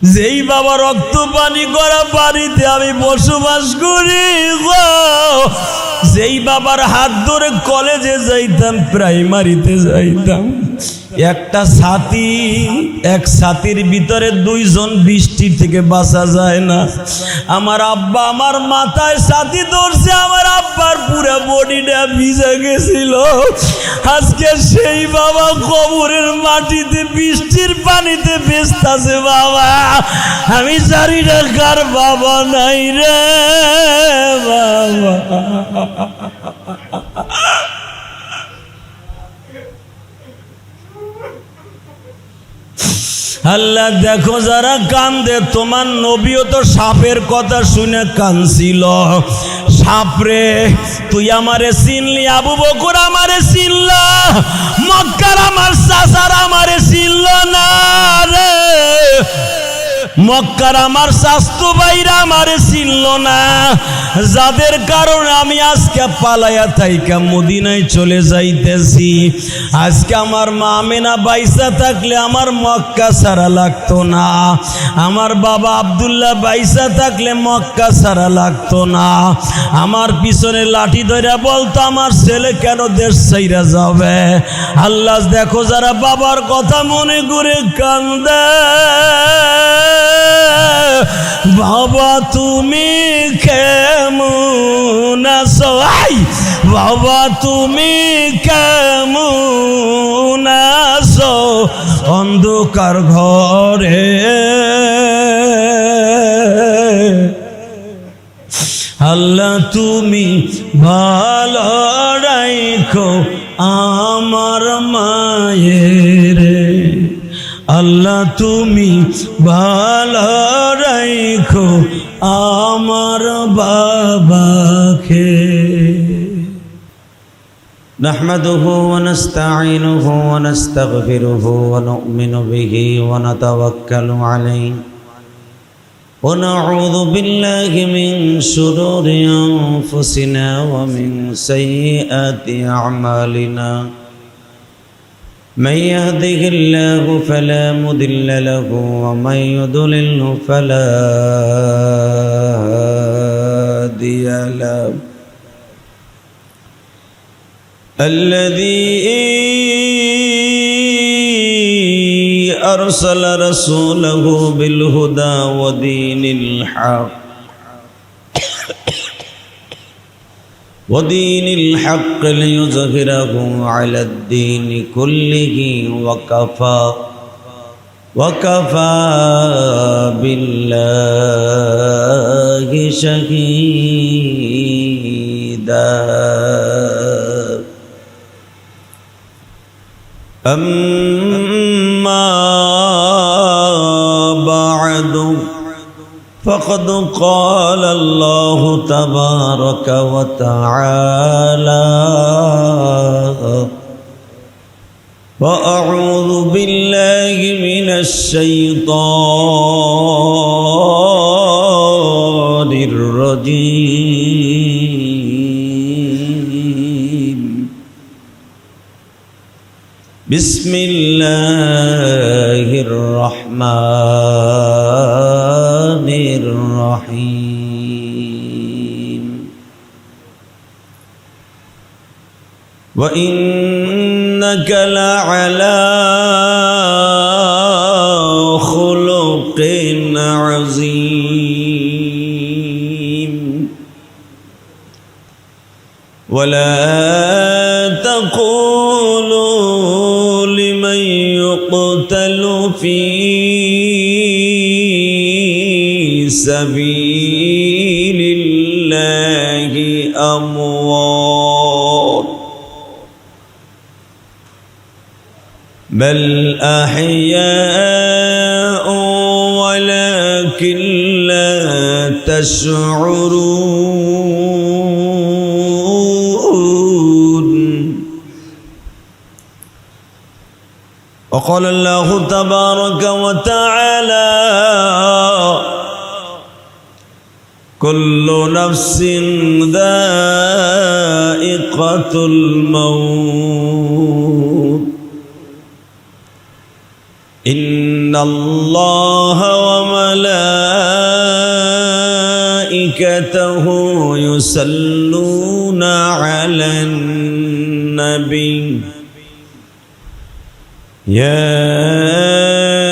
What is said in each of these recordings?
যেই বাবা রক্ত পানি করা বাড়িতে আমি বসবাস করি গো, যেই বাবার হাত ধরে কলেজে যাইতাম, প্রাইমারিতে যাইতাম, একটা ছাতি, এক ছাতির ভিতরে দুইজন বৃষ্টি থেকে বাঁচা যায় না। আমার আব্বা আমার মাথায় ছাতি ধরছে, আমার আব্বার পুরো বডিটা ভিজে গেছিল। আজকে সেই বাবা কবরের মাটিতে বৃষ্টির পানিতে ভেস্তাছে। বাবা আমি জানি না কার বাবা নাই রে বাবা। আল্লাহ দেখো যারা কান্দে, তোমার নবীও তো সাপের কথা শুনে কাঁদছিল। সাপরে তুই আমারে চিনলি, আবু বকর আমারে চিনল, মক্কার আমার চাচার আমারে চিনল না রে, মক্কার আমার স্বাস্থ্য ভাইরা আমারে চিনল না, যাদের কারণে আমি আজকে পালায়া থাইকা মদিনায় চলে যাইতেছি। আজকে আমার মা আমেনা বাইসা থাকলে আমার মক্কা ছাড়া লাগতো না, আমার বাবা আব্দুল্লাহ বাইসা থাকলে মক্কা ছাড়া লাগতো না। আমার পিছনে লাঠি ধরে বলতো আমার ছেলে কেন দেশ ছাইরা যাবে। আল্লাহ দেখো যারা বাবার কথা মনে করে কান্দে, বাবা তুমি কেমন আছো, বাবা তুমি কেমন আছো অন্ধকার ঘরে। আল্লাহ তুমি ভালো রাখো আমার মায়ের, আল্লাহ তুমি ভালো রাখো আমার বাবাকে। নাহমাদুহু ওয়া নাস্তাঈনুহু ওয়া নাস্তাগফিরুহু ওয়া নু'মিনু বিহি ওয়া নাতাওয়াক্কালু আলাইহি ওয়া নাউযু বিল্লাহি মিন শুরুরি আনফুসিনা ওয়া মিন সাইয়্যাতি আ'মালিনা। من يهده الله فلا مضل له ومن يضلل فلا هادي له. الذي أرسل رسوله بالهدى ودين الحق ليظهره على الدين كله وكفى بالله شهيدا. أما بعد فقد قال الله تبارك وتعالى: وأعوذ بالله من الشيطان الرجيم. بسم الله الرحمن الرحيم. وإنك لعلى خلق عظيم. ولا تقولوا لمن يقتل في سبيل الله أموات، بل أحياء ولكن لا تشعرون. وقال الله تبارك وتعالى: كل نفس ذائقة الموت إن الله وملائكته يصلون على النبي يا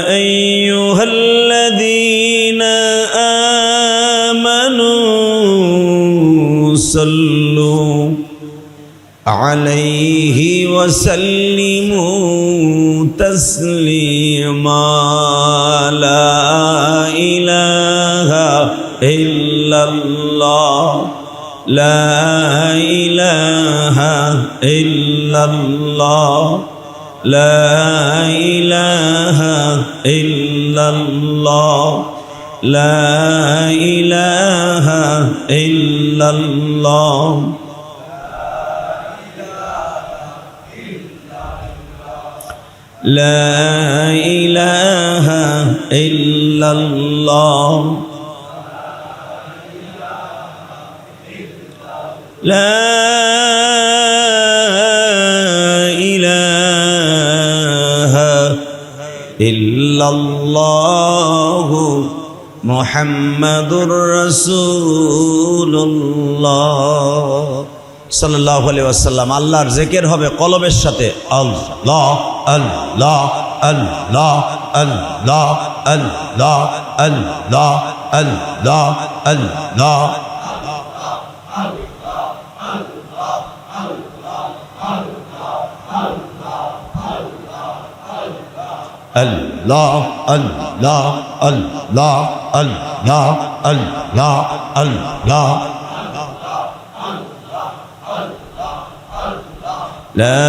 أيها الذين آمنوا صلوا عليه وسلموا تسليما لا إله إلا الله لا إله إلا الله لا إله إلا الله لا إله إلا الله لا إله إلا الله لا إله إلا الله محمد رسول الله সাল্লাল্লাহু আলাইহি ওয়াসাল্লাম। আল্লাহর জিকির হবে কলবের সাথে, আল্লাহ আল্লাহ আল্লাহ আল্লাহ আল্লাহ আল্লাহ আল্লাহ আল্লাহ Allah Allah Allah Allah Allah Allah La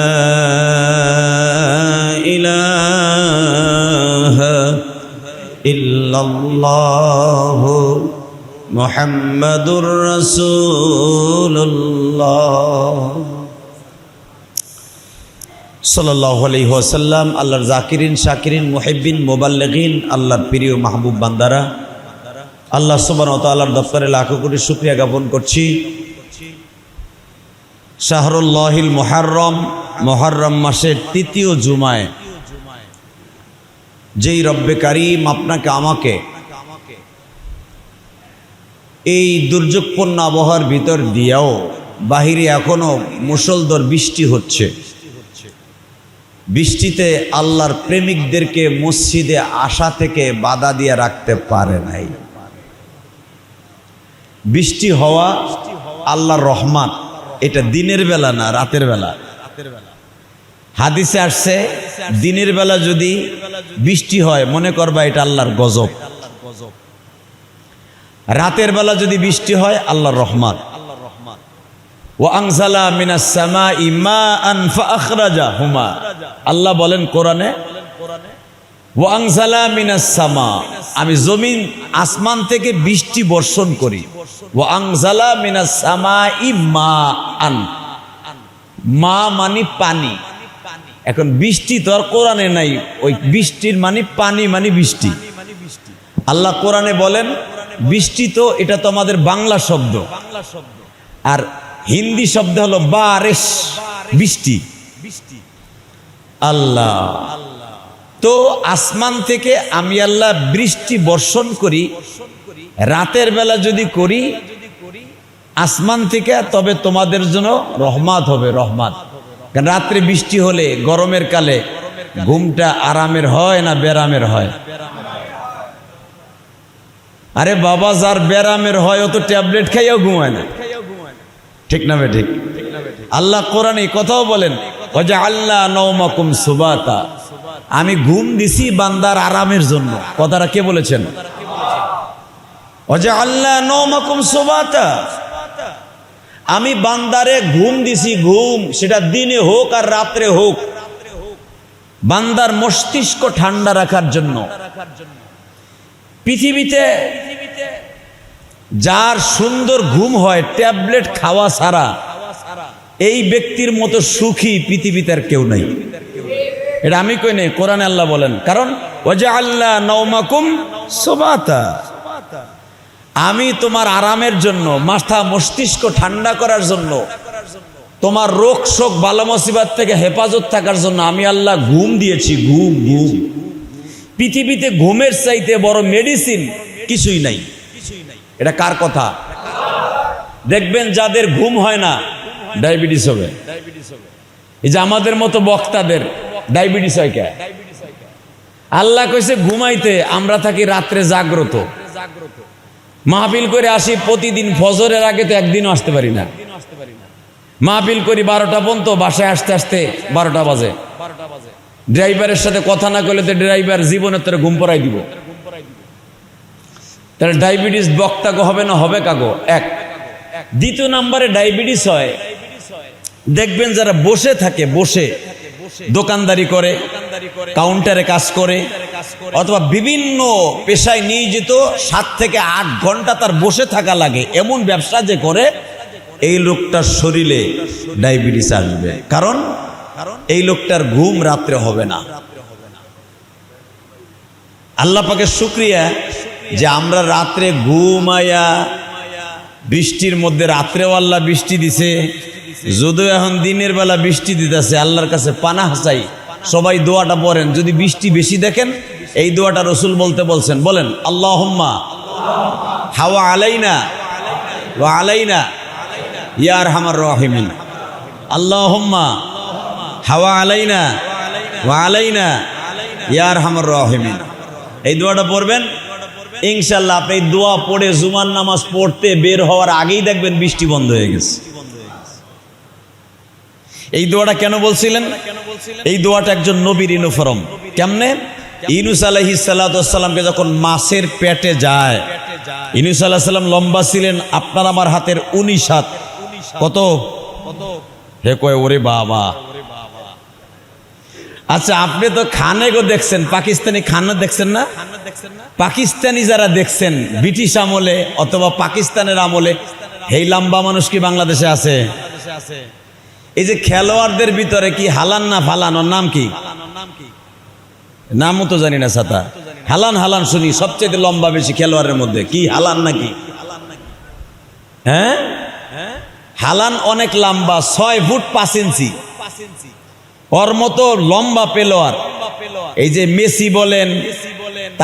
ilaha illallah Muhammadur Rasulullah সাল্লাল্লাহু আলাইহি ওয়াসাল্লাম। আল্লাহর জাকিরিন শাকিরিন মুহিব্বিন মুবাল্লিগিন, আল্লাহর প্রিয় মাহবুব বান্দারা, আল্লাহ সুবহানাহু ওয়া তাআলার দরবারে লাখো কোটি শুকরিয়া জ্ঞাপন করছি। শাহরুল্লাহিল মুহাররম, মুহররম মাসের তৃতীয় জুমায় যেই রব্বে কারীম আপনাকে আমাকে এই দুর্যোগপূর্ণ আবহাওয়ার ভিতর দিয়েও বাহিরে এখনো মুষলধারে বৃষ্টি হচ্ছে, বৃষ্টিতে আল্লাহর প্রেমিকদেরকে মসজিদে আসা থেকে বাধা দিয়ে রাখতে পারে নাই। বৃষ্টি হওয়া আল্লাহর রহমত, এটা দিনের বেলা না রাতের বেলা। হাদিসে আসছে দিনের বেলা যদি বৃষ্টি হয় মনে করবা এটা আল্লাহর গজব, রাতের বেলা যদি বৃষ্টি হয় আল্লাহর রহমত। ওয়াংসালা মিনাস সামাই মাআন ফাআখরাজাহুমা, আল্লাহ বলেন কোরআনে ওয়াংসালা মিনাস সামা, আমি জমিন আসমান থেকে বৃষ্টি বর্ষণ করি। ওয়াংসালা মিনাস সামাই মাআন, মা মানে পানি। এখন বৃষ্টি তো আর কোরআনে নাই, ওই বৃষ্টির মানে পানি মানে বৃষ্টি। আল্লাহ কোরআনে বলেন বৃষ্টি তো এটা তো আমাদের বাংলা শব্দ, আর হিন্দি শব্দ হলো বারিশ, বৃষ্টি। আল্লাহ তো আসমান থেকে আমি আল্লাহ বৃষ্টি বর্ষণ করি, রাতের বেলা যদি করি আসমান থেকে, তবে তোমাদের জন্য রহমত হবে, রহমত। কারণ রাত্রে বৃষ্টি হলে গরমের কালে ঘুমটা আরামের হয় না বেরামের হয়? আরে বাবা, যার বেরামের হয় ও তো ট্যাবলেট খাইয়াও ঘুমায় না, ঠিক না বে ঠিক? আল্লাহ কোরআনে কথাও বলেন ওয়াজআলনা নাওমাকুম সুবাতা, আমি ঘুম দিছি বান্দার আরামের জন্য। কথাটা কে বলেছেন? ওয়াজআলনা নাওমাকুম সুবাতা, আমি বান্দারে ঘুম দিছি, ঘুম সেটা দিনে হোক আর রাত্রে হোক, বান্দার মস্তিষ্ক ঠান্ডা রাখার জন্য। পৃথিবীতে যার সুন্দর ঘুম হয় ট্যাবলেট খাওয়া ছাড়া, এই ব্যক্তির মতো সুখী পৃথিবীতে আর কেউ নাই। এটা আমি কই নাই, কোরআনে আল্লাহ বলেন। কারণ ওয়াজআলনা নাওমাকুম সুবাতা, আমি তোমার আরামের জন্য, মাথা মস্তিষ্ক ঠান্ডা করার জন্য, তোমার রোগ শোক বালা মুসিবত থেকে হেফাজত থাকার জন্য আমি আল্লাহ ঘুম দিয়েছি। ঘুম, ঘুম। পৃথিবীতে ঘুমের চাইতে বড় মেডিসিন কিছুই নাই। এটা কার কথা? দেখবেন যাদের ঘুম হয় না ডায়াবেটিস হবে। এই যে আমাদের মতো বক্তাদের ডায়াবেটিস হয় কে? আল্লাহ কইছে ঘুমাইতে, আমরা থাকি রাত্রে জাগ্রত। মাহফিল করে আসি প্রতিদিন, ফজরের আগে তো একদিনও আসতে পারি না। মাহফিল করি 12টা পর্যন্ত, বাসায় আসতে আসতে 12টা বাজে। ড্রাইভারের সাথে কথা না করলে তো ড্রাইভার জীবনের তোরে ঘুম পড়াই দিব। তাহলে ডায়াবেটিস বক্তাগো হবে না, হবে কাগো? এক। দ্বিতীয় নম্বরে ডায়াবেটিস হয় দেখবেন যারা বসে থাকে, বসে দোকানদারি করে, কাউন্টারে কাজ করে, অথবা বিভিন্ন পেশায় নিয়োজিত, 7 থেকে 8 ঘন্টা তার বসে থাকা লাগে, এমন ব্যবসা যে করে, এই লোকটার শরীরে ডায়াবেটিস আসবে। কারণ এই লোকটার ঘুম রাত্রে হবে না। আল্লাহ পাকের শুকরিয়া যে আমরা রাত্রে ঘুমায়া, বৃষ্টির মধ্যে রাত্রেও আল্লাহ বৃষ্টি দিছে, যদিও এখন দিনের বেলা বৃষ্টি দিতেছে। আল্লাহর কাছে পানাহ চাই, সবাই দোয়াটা পড়েন। যদি বৃষ্টি বেশি দেখেন, এই দোয়াটা রসুল বলতে বলছেন, বলেন আল্লাহুম্মা হাওয়া আলাইনা ওয়া আলাইনা ইয়া আরহামার রাহিমিন। আল্লাহুম্মা হাওয়া আলাইনা ওয়া আলাইনা ইয়া আরহামার রাহিমিন। এই দোয়াটা পড়বেন ইনশাআল্লাহ। আপনি এই দোয়া পড়ে জুমার নামাজ পড়তে বের হওয়ার আগেই দেখবেন বৃষ্টি বন্ধ হয়ে গেছে। এই দোয়াটা কেন বলছিলেন? এই দোয়াটা একজন নবীর ইউনিফর্ম। কেমনে? ইউনূস আলাইহিস সালাতু ওয়াস সালামকে যখন মাছের পেটে যায়, ইউনূস আলাইহিস সালাম লম্বা ছিলেন আপনার আমার হাতের 19 হাত। কত? হে কয় ওরে বাবা। আচ্ছা, আপনি তো খানেগো দেখছেন, পাকিস্তানি খানা দেখছেন না? পাকিস্তানি যারা দেখছেন ব্রিটিশ আমলে অথবা পাকিস্তানের আমলে, এই লম্বা মানুষ কি বাংলাদেশে আছে? এই যে খেলোয়াড়দের ভিতরে কি হালান না ফালান, ওর নাম কি? নামও তো জানি না সাতা। হালান হালান শুনি, সবচেয়ে লম্বা বেশি খেলোয়াড়ের মধ্যে। কি হালান নাকি? হ্যাঁ, হালান অনেক লম্বা, 6 ফুট 5 ইঞ্চি। ওর মতো লম্বা পেলোয়ার এই যে মেসি বলেন,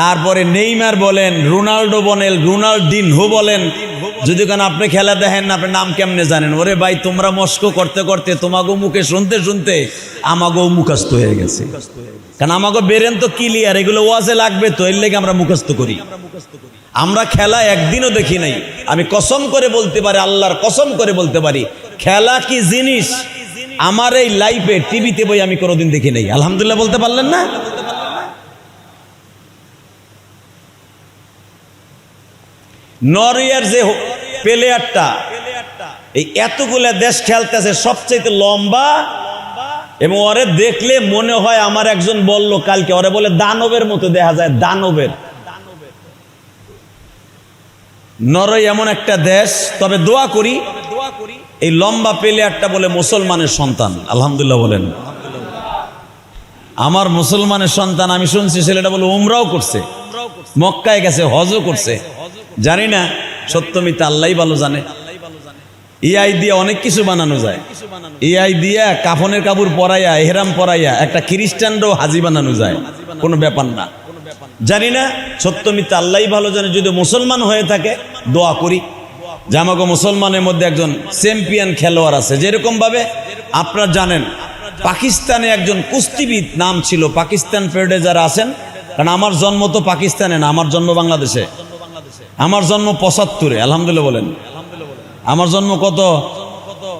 তারপরে নেইমার বলেন, রোনাল্ডো বলেন, রোনাল্ডিনহো বলেন। যদি কেন আপনি খেলা দেখেন, আপনি নাম কেমনে জানেন? ওরে ভাই, তোমরা মস্ক করতে করতে, তোমাগো মুখে শুনতে শুনতে আমাগো মুখস্থ হয়ে গেছে। কারণ আমাগো বেরেন তো ক্লিয়ার, এগুলো ওয়াজে লাগবে তো, এর লেগে আমরা মুখস্থ করি। আমরা খেলা একদিনও দেখি নাই। আমি কসম করে বলতে পারি, আল্লাহর কসম করে বলতে পারি, খেলা কি জিনিস আমার এই লাইফে টিভিতে বই আমি কোনোদিন দেখি নাই। আলহামদুলিল্লাহ বলতে পারলেন না? নরওয়ের যে প্লেয়ারটা, এই এতগুলা দেশ খেলতেছে, সবচেয়ে লম্বা, এবং ওরে দেখলে মনে হয়, আমার একজন বলল কালকে, ওরে বলে দানবের মতো দেখা যায়, দানবের। নরওয়ে এমন একটা দেশ। তবে দোয়া করি, এই লম্বা প্লেয়ারটা বলে মুসলমানের সন্তান। আলহামদুলিল্লাহ বলেন। আমার মুসলমানের সন্তান। আমি শুনছি ছেলেটা বলে উমরাও করছে, মক্কায় গেছে, হজও করছে। জানি না সত্য মিথ্যা আল্লাহই ভালো জানে। এআই দিয়ে অনেক কিছু বানানো যায়। এআই দিয়া কাফনের কাপড় পরাইয়া, এহরাম পরাইয়া একটা খ্রিস্টানরাও হাজি বানানো যায়, কোনো ব্যাপার না। জানি না সত্য মিথ্যা আল্লাহই ভালো জানে। যদি মুসলমান হয়ে থাকে, দোয়া করি যে আমাকে মুসলমানের মধ্যে একজন চ্যাম্পিয়ন খেলোয়াড় আছে। যেরকম ভাবে আপনারা জানেন, পাকিস্তানে একজন কুস্তিবিদ নাম ছিল, পাকিস্তান পেরিয়ডে যারা আছেন, কারণ আমার জন্ম তো পাকিস্তানে না, আমার জন্ম বাংলাদেশে। আমার জন্ম 75-এ। আলহামদুলিল্লাহ বলেন। আমার জন্ম কত?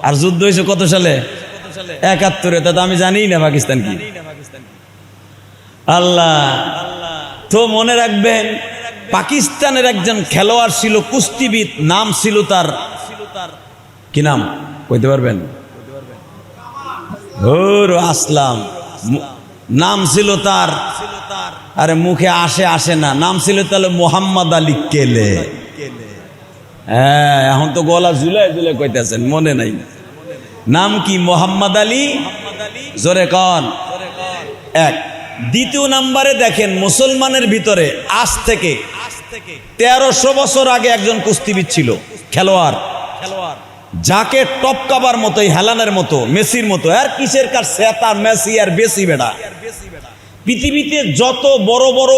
আর যুদ্ধ হয়েছে কত সালে? 71-এ। তা আমি জানি না পাকিস্তান কি। আল্লাহ তো মনে রাখবেন, পাকিস্তানের একজন খেলোয়াড় ছিল, কুস্তিবিদ, নাম ছিল তার, কি নাম কইতে পারবেন? আসলাম নাম ছিল তার। আরে মুখে আসে না, নাম ছিল তাহলে মোহাম্মদ আলী কেলে। হ্যাঁ, এখন তো গলা ঝুলে ঝুলে কইতেছেন, মনে নাই। নাম কি? মোহাম্মদ আলী। জোরে কন। এক। দ্বিতীয় নাম্বারে দেখেন, মুসলমানের ভিতরে আজ থেকে 1300 বছর আগে একজন কুস্তিবিদ ছিল, খেলোয়াড়, যাকে টপকাবার মতো, হেলানের মতো, মেসির মতো, আর কিসের কার সেতা মেসি আর বেশি বেড়া। পৃথিবীতে যত বড় বড়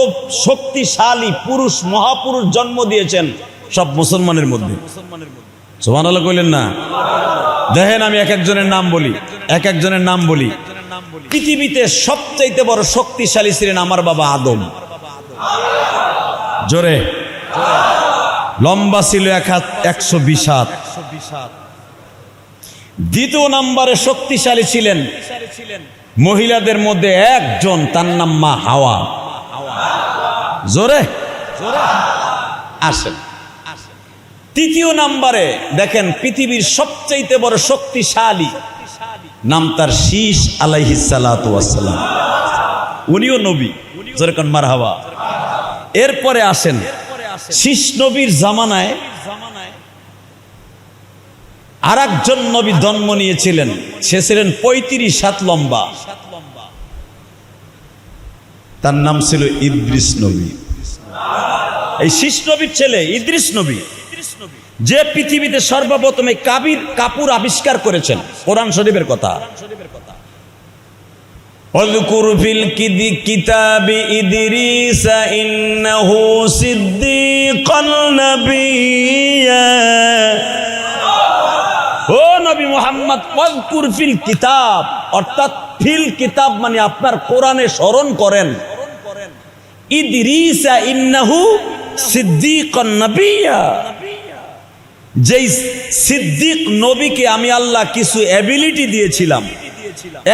শক্তিশালী পুরুষ, মহাপুরুষ জন্ম দিয়েছেন, সব মুসলমানের মধ্যে। সুবহানাল্লাহ কইলেন না? দেখেন আমি এক একজনের নাম বলি। পৃথিবীতে সবচাইতে বড় শক্তিশালী ছিলেন আমার বাবা আদম। জোরে। লম্বা ছিল 120 হাত। দ্বিতীয় নম্বরে শক্তিশালী ছিলেন মহিলাদের মধ্যে একজন, তার নাম মা হাওয়া। জোরে আসেন। তৃতীয় নম্বরে দেখেন পৃথিবীর সবচাইতে বড় শক্তিশালী, নাম তার শীষ আলাইহিস সালাতু ওয়াস সালাম। উনিও নবী, জোরে কোন মারহাবা। এরপরে আসেন শীষ নবীর জামানায় আর একজন নবী জন্ম নিয়েছিলেন, সে ছিলেন 35 হাত লম্বা, তার নাম ছিল ইদ্রিস নবী। এই শীষ নবীর ছেলে ইদ্রিস নবী, যে পৃথিবীতে সর্বপ্রথম এই কাপুর আবিষ্কার করেছেন, কোরআন শরীফের কথা। ওয়াযকুর ফিল কিতাবি ইদ্রিস ইন্নাহু সিদ্দীকান নাবিয়্যা। ও নবী মুহাম্মদ, ওয়াযকুর ফিল কিতাব, অর্থাৎ ফিল কিতাব মানে আপনার কোরআনে স্মরণ করেন, ইদ্রিস ইন্নাহু সিদ্দীকান নাবিয়্যা, যেই সিদ্দিক নবীকে আমি আল্লাহ কিছু অ্যাবিলিটি দিয়েছিলাম।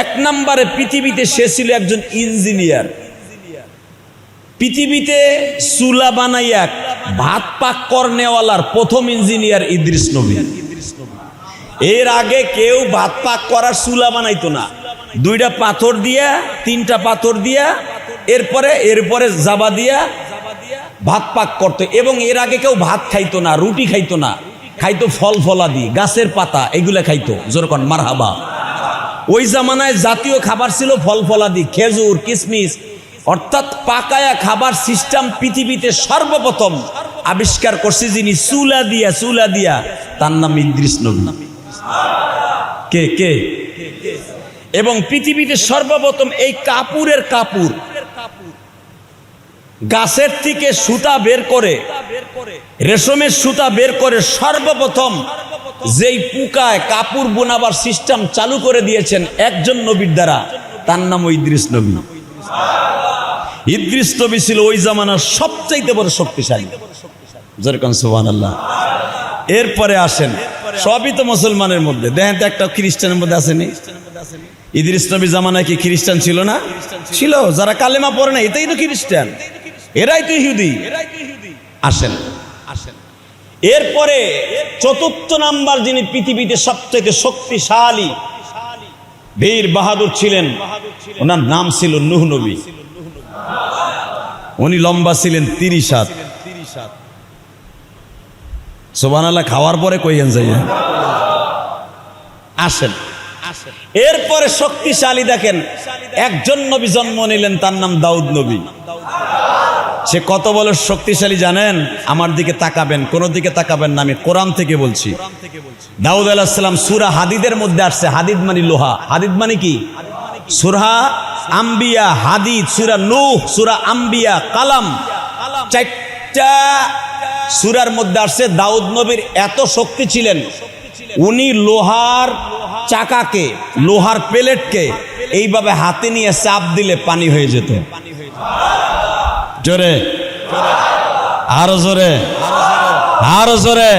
এক নম্বরে পৃথিবীতে সে ছিল একজন ইঞ্জিনিয়ার। পৃথিবীতে চুলা বানাইয়া ভাত পাক করনেওয়ালার প্রথম ইঞ্জিনিয়ার ইদ্রিস নবী। এর আগে কেউ ভাত পাক করার চুলা বানাইতো না, 2টা পাথর দিয়া 3টা পাথর দিয়া এরপরে জাবা দিয়া ভাত পাক করতো। এবং এর আগে কেউ ভাত খাইতো না, রুটি খাইতো না, খাইতো ফল ফলাদি, গাছের পাতা, এগুলা খাইতো। জোরকন মারহাবা। ওই জামানায় জাতীয় খাবার ছিল ফল ফলাদি, খেজুর, কিশমিশ, অর্থাৎ পাকায়া খাবার সিস্টেম পৃথিবীতে সর্বপ্রথম আবিষ্কার করছে যিনি, চুলা দিয়া, তার নাম ইদ্রিস নবী। কে? এবং পৃথিবীতে সর্বপ্রথম এই কাপুর গাছের থেকে সুতা বের করে, রেশমের সুতা বের করে সর্বপ্রথম যেই পুকায় কাপড় বোনাবার সিস্টেম চালু করে দিয়েছেন একজন নবীর দ্বারা, তার নাম ইদ্রিস নবী। ইদ্রিস নবী ছিল ওই জামানার সবচাইতে বড় শক্তিশালী। যেরকম সুবহানাল্লাহ। এরপরে আসেন, সবই তো মুসলমানের মধ্যে, দেখেন তো একটা খ্রিস্টানের মধ্যে আসেনি? ইদ্রিস নবী জামানায় কি খ্রিস্টান ছিল না? ছিল। যারা কালেমা পড়ে না এটাই তো খ্রিস্টান, এরাই তো ইহুদি। আসেন। এরপরে চতুর্থ নাম্বার যিনি পৃথিবীতে সবথেকে শক্তিশালী বীর বাহাদুর ছিলেন, ওনার নাম ছিল নূহ নবী। উনি লম্বা ছিলেন 30 হাত। সুবহানাল্লাহ। খাওয়ার পরে কইয়েন যাইয়া। আসেন। এরপরে শক্তিশালী দেখেন একজন নবী জন্ম নিলেন, তার নাম দাউদ নবী। সে কত বড় শক্তিশালী জানেন? আমার দিকে তাকাবেন, কোন দিকে তাকাবেন না, আমি কোরআন থেকে বলছি। দাউদ আলাইহিস সালাম সূরা হাদিদের মধ্যে আসছে। হাদিদ মানে লোহা। হাদিদ মানে কি? সূরা আম্বিয়া, হাদিদ, সূরা নূহ, সূরা আম্বিয়া, কালাম, 4টা সূরার মধ্যে আসছে। দাউদ নবীর এত শক্তি ছিলেন, উনি লোহার চাকাকে, লোহার প্লেটকে এইভাবে হাতে নিয়ে চাপ দিলে পানি হয়ে যেত। জোরে, আরো জোরে, আরো জোরে।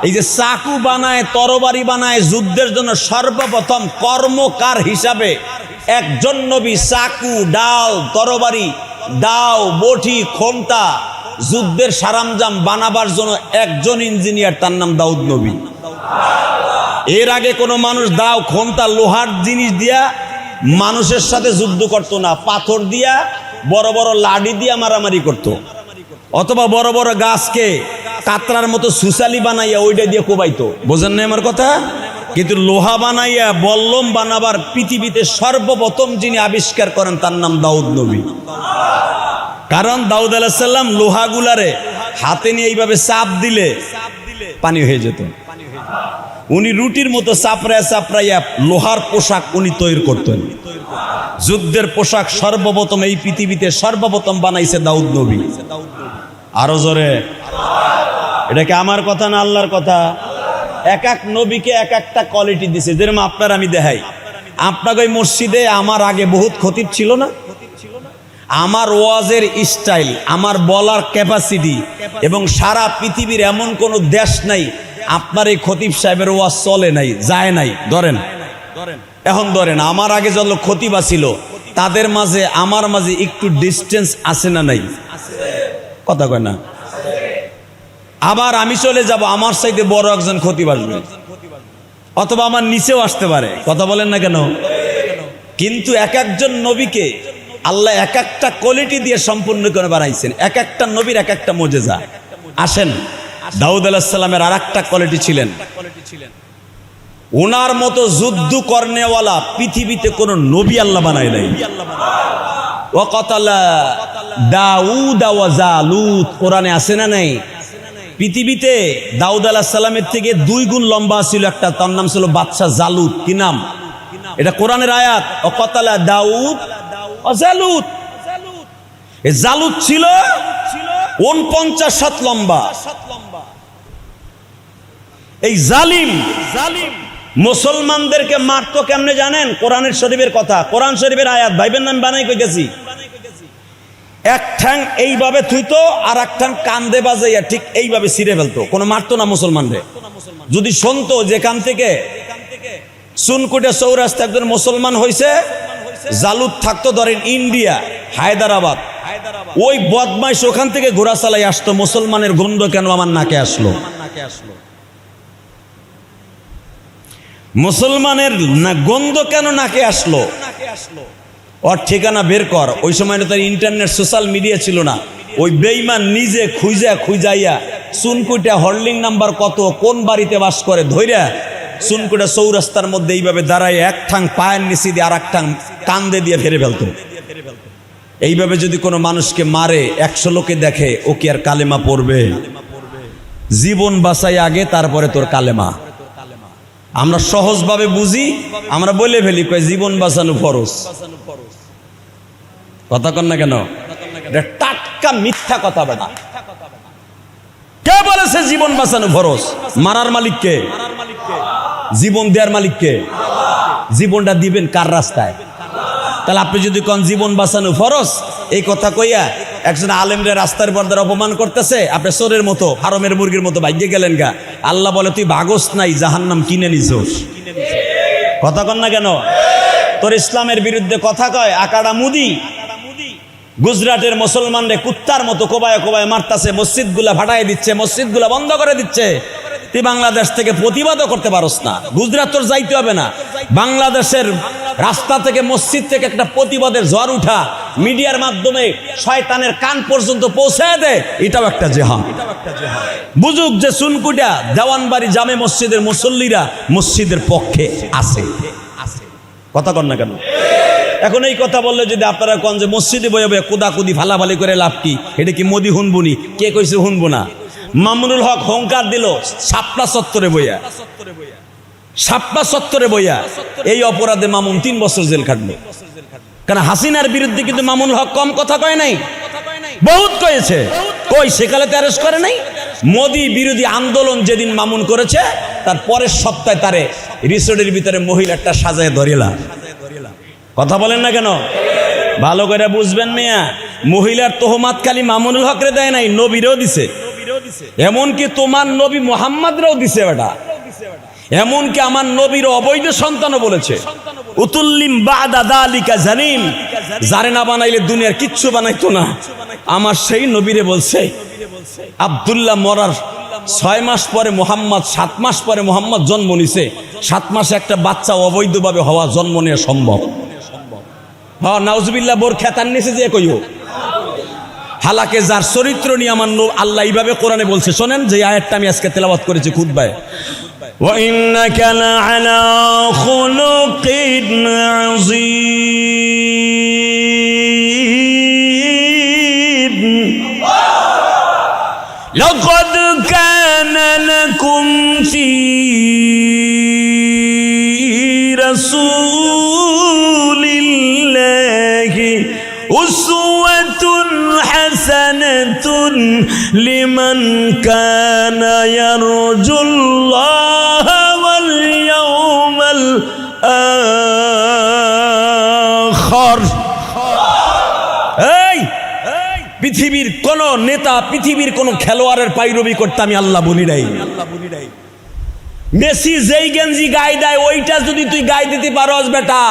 এই যে চাকু বানায়, তরবারি বানায়, যুদ্ধের জন্য সর্বপ্রথম কর্মকার হিসাবে একজন নবী চাকু, ডাল, তরবারি, দাও, বটি, খোমটা, যুদ্ধের সরঞ্জাম বানাবার জন্য একজন ইঞ্জিনিয়ার, তার নাম দাউদ নবী। এর আগে কোনো মানুষ দাও, খোমটা, লোহার জিনিস দিয়া মানুষের সাথে যুদ্ধ করতো না, পাথর দিয়া, বড় বড় লাঠি দিয়া মারামারি করতো, অথবা বড় বড় গাছকে কাতরার মতো সুসালি বানাইয়া ওইটা দিয়ে কোবাইতো। বোঝেন না আমার কথা? কিন্তু লোহা বানাইয়া বল্লম বানাবার পৃথিবীতে সর্বপ্রথম যিনি আবিষ্কার করেন, তার নাম দাউদ নবী। কারণ দাউদ আলাইহিস সালাম লোহাগুলারে হাতে নিয়ে এইভাবে চাপ দিলে পানি হয়ে যেত। উনি রুটির মতো চাপড়াইয়া লোহার পোশাক উনি তৈরি করতেন। যুদ্ধের পোশাক সর্বপ্রথম এই পৃথিবীতে সর্বপ্রথম বানাইছে দাউদ নবী। আরো জোরে, এটা কি আমার কথা না আল্লাহর কথা? এক এক নবীকে এক একটা কোয়ালিটি দিছে। যেরকম আপনার আমি দেখাই, আপনাকে ওই মসজিদে আমার আগে বহুত খতিব ছিল না? আমার ওয়াজের স্টাইল, আমার বলার ক্যাপাসিটি, এবং সারা পৃথিবীর এমন কোনো দেশ নাই আপনার এই খতিব সাহেবের ওয়াজ চলে নাই, যায় নাই। ধরেন এখন ধরেন আমার আগে যত খতিবা ছিল তাদের মাঝে আমার মাঝে একটু ডিস্টেন্স আছে না নাই? কথা কয় না? আবার আমি চলে যাব, আমার চাইতে বড় একজন খতিব আসবে, অথবা আমার নিচেও আসতে পারে। কথা বলেন না কেন? কিন্তু এক একজন নবীকে আল্লাহ এক একটা কোয়ালিটি দিয়ে সম্পূর্ণ করে বানাইছেন। এক একটা নবীর এক একটা মুজিজা। আসেন, দাউদ আলাইহিস সালামের আর একটা কোয়ালিটি ছিলেন, ওনার মতো যুদ্ধ করনেওয়ালা পৃথিবীতে কোন নবী আল্লাহ বানায় নাই। ওয়া কাতালা দাউদ ওয়া জালুত, কোরআনে আছে না নাই? পৃথিবীতে দাউদ আলাইহিস সালামের থেকে 2 গুণ লম্বা ছিল একটা, তার নাম ছিল বাদশা জালুত। কি নাম? এটা কোরআনের আয়াত। ওয়া কাতালা দাউদ ওয়া জালুত। এই জালুত ছিল 49 হাত লম্বা। এই জালিম মুসলমানদেরকে মারতো কেমনে জানেন? কোরআনের শরীফের কথা, কোরআন শরীফের আয়াত, ভাইবেন নাম বানাই কইতেছি। এক ঠ্যাং এইভাবে থুইতো আর এক ঠ্যাং কান্দে বাজাইয়া ঠিক এইভাবে ছিঁড়ে ফেলতো। কোনো মারতো না মুসলমানদের। যদি শুনতো যেখান থেকে চুনকুটে চৌরাস্তা একজন মুসলমান হয়েছে, জালুত থাকতো ধরেন ইন্ডিয়া হায়দ্রাবাদ, ওই বদমাইশ ওখান থেকে ঘোড়া চালাই আসতো, মুসলমানের গন্ধ কেন আমার নাকে আসলো? মুসলমানের গন্ধ কেন নাকে আসলো? ওর ঠিকানা বের কর। ওই সময় তার ইন্টারনেট সোশ্যাল মিডিয়া ছিল না। ওই বেঈমান নিজে খুঁজাইয়া চুনকুটা হল্ডিং নাম্বার কত, কোন বাড়িতে বাস করে, ধইরা চুনকুটা চৌরাস্তার মধ্যে এইভাবে দাঁড়ায় এক ঠাং পায়ের নিচে দিয়ে আর এক ঠাং কান্দে দিয়ে ফেরে ফেলতো। এইভাবে যদি কোনো মানুষকে মারে 100 লোকে দেখে, ও কি আর কালেমা পড়বে? জীবন বাঁচাই আগে, তারপরে তোর কালেমা। আমরা সহজভাবে বুঝি, আমরা বলে ফেলি কয় জীবন বাঁচানো ফরজ। কথা কন না কেন? এটা টাটকা মিথ্যা কথা বেটা। কে বলেছে জীবন বাঁচানো ফরজ? মারার মালিক কে? জীবন দেওয়ার মালিক কে? জীবনটা দিবেন কার রাস্তায়? তাহলে আপনি যদি কোন জীবন বাঁচানো ফরজ, এই কথা কইয়া একজন আলেমরে রাস্তার পর্দার অপমান করতেছে, আপনি চোরের মতো, হারমের মুরগির মতো ভাগ্যে গেলেন গা। আল্লাহ বলে তুই ভাগস নাই, জাহান্নাম কিনে নিছোস। কথা কন না কেন? তোর ইসলামের বিরুদ্ধে কথা কয় আকাড়া মুদি। গুজরাটের মুসলমানরে কুত্তার মতো কোবায় কোবায় মারতাছে, মসজিদগুলা ফাটাই দিচ্ছে, মসজিদগুলা বন্ধ করে দিচ্ছে। তুই বাংলাদেশ থেকে প্রতিবাদও করতে পারস না। গুজরাট তোর যাইতে হবে না, বাংলাদেশের রাস্তা থেকে মসজিদ থেকে একটা প্রতিবাদের ঝড় উঠা মিডিয়ার মাধ্যমে শয়তানের কান পর্যন্ত পৌঁছায় দেয়, এটাও একটা জিহাদ। বুঝুক যে চুনকুটা দেওয়ানবাড়ি জামে মসজিদের মুসল্লিরা মসজিদের পক্ষে আছে। কথা কন না কেন? এখন এই কথা বললে যদি আপনারা কন যে মসজিদে বয়ে বয়ে কুদাকুদি ফালাফালি করে লাভ কি, এটা কি মোদি হুনবুনি? কে কইছে হুনবো না? মামুনুল হক হুঙ্কার দিল শাপলা চত্বরে বইয়া, শাপলা চত্বরে বইয়া। এই অপরাধে মামুন 3 বছর জেল খাটলো। কারণ হাসিনার বিরুদ্ধে কিন্তু মামুনুল হক কম কথা কয় নাই, বহুত কয়েছে। কই সেকালে তো অ্যারেস্ট করে নাই। মোদি বিরোধী আন্দোলন যেদিন মামুন করেছে, তার পরের সপ্তাহে তারে রিসোর্টের ভিতরে মহিলাটা সাজায় ধরিলা। কথা বলেন না কেন? ভালো করে বুঝবেন মিয়া, মহিলার তোহমাত খালি মামুনুল হকরে দেয় নাই, নবীরেও দিছে। এমনকি তোমার নবী মুহাম্মদরাও দিছে বেটা। এমনকি আমার নবীর অবৈধ সন্তানও বলেছে উতুল্লিম বাদা যালিকা জানিম, যারে না বানাইলে দুনিয়ার কিচ্ছু বানাইতো না। আমার সেই নবীরে বলছে আব্দুল্লাহ মরার 6 মাস পরে মুহাম্মদ, 7 মাস পরে মুহাম্মদ জন্ম নিছে। 7 মাসে একটা বাচ্চা অবৈধভাবে হওয়া জন্ম নেওয়া সম্ভব? হ্যাঁ, নাউজুবিল্লাহ। বোর খেতার নিচে যে কইও হালাকে যার চরিত্র নিয়ে আমার আল্লাহ এইভাবে কোরআনে বলছে, শোনেন যে আয়াতটা আমি আজকে তেলাওয়াত করেছি খুতবায়। ওয়া ইন্নাকা লাআলা খুলুকিন আযীম লাকাদ কানা লাকুম ফী রাসূলিল্লাহি উসওয়াতুন হাসানাতুন লিমান কানা ইয়ারজুল্লাহ ওয়াল ইয়াউমাল আখির। এই পৃথিবীর কোন নেতা, পৃথিবীর কোন খেলোয়াড়ের পাইরবি করতে আমি আল্লাহ বলি নাই। মেসি যেই গেঞ্জি গায়ে দেয় ওইটা যদি তুই গায়ে দিতে পারস বেটা,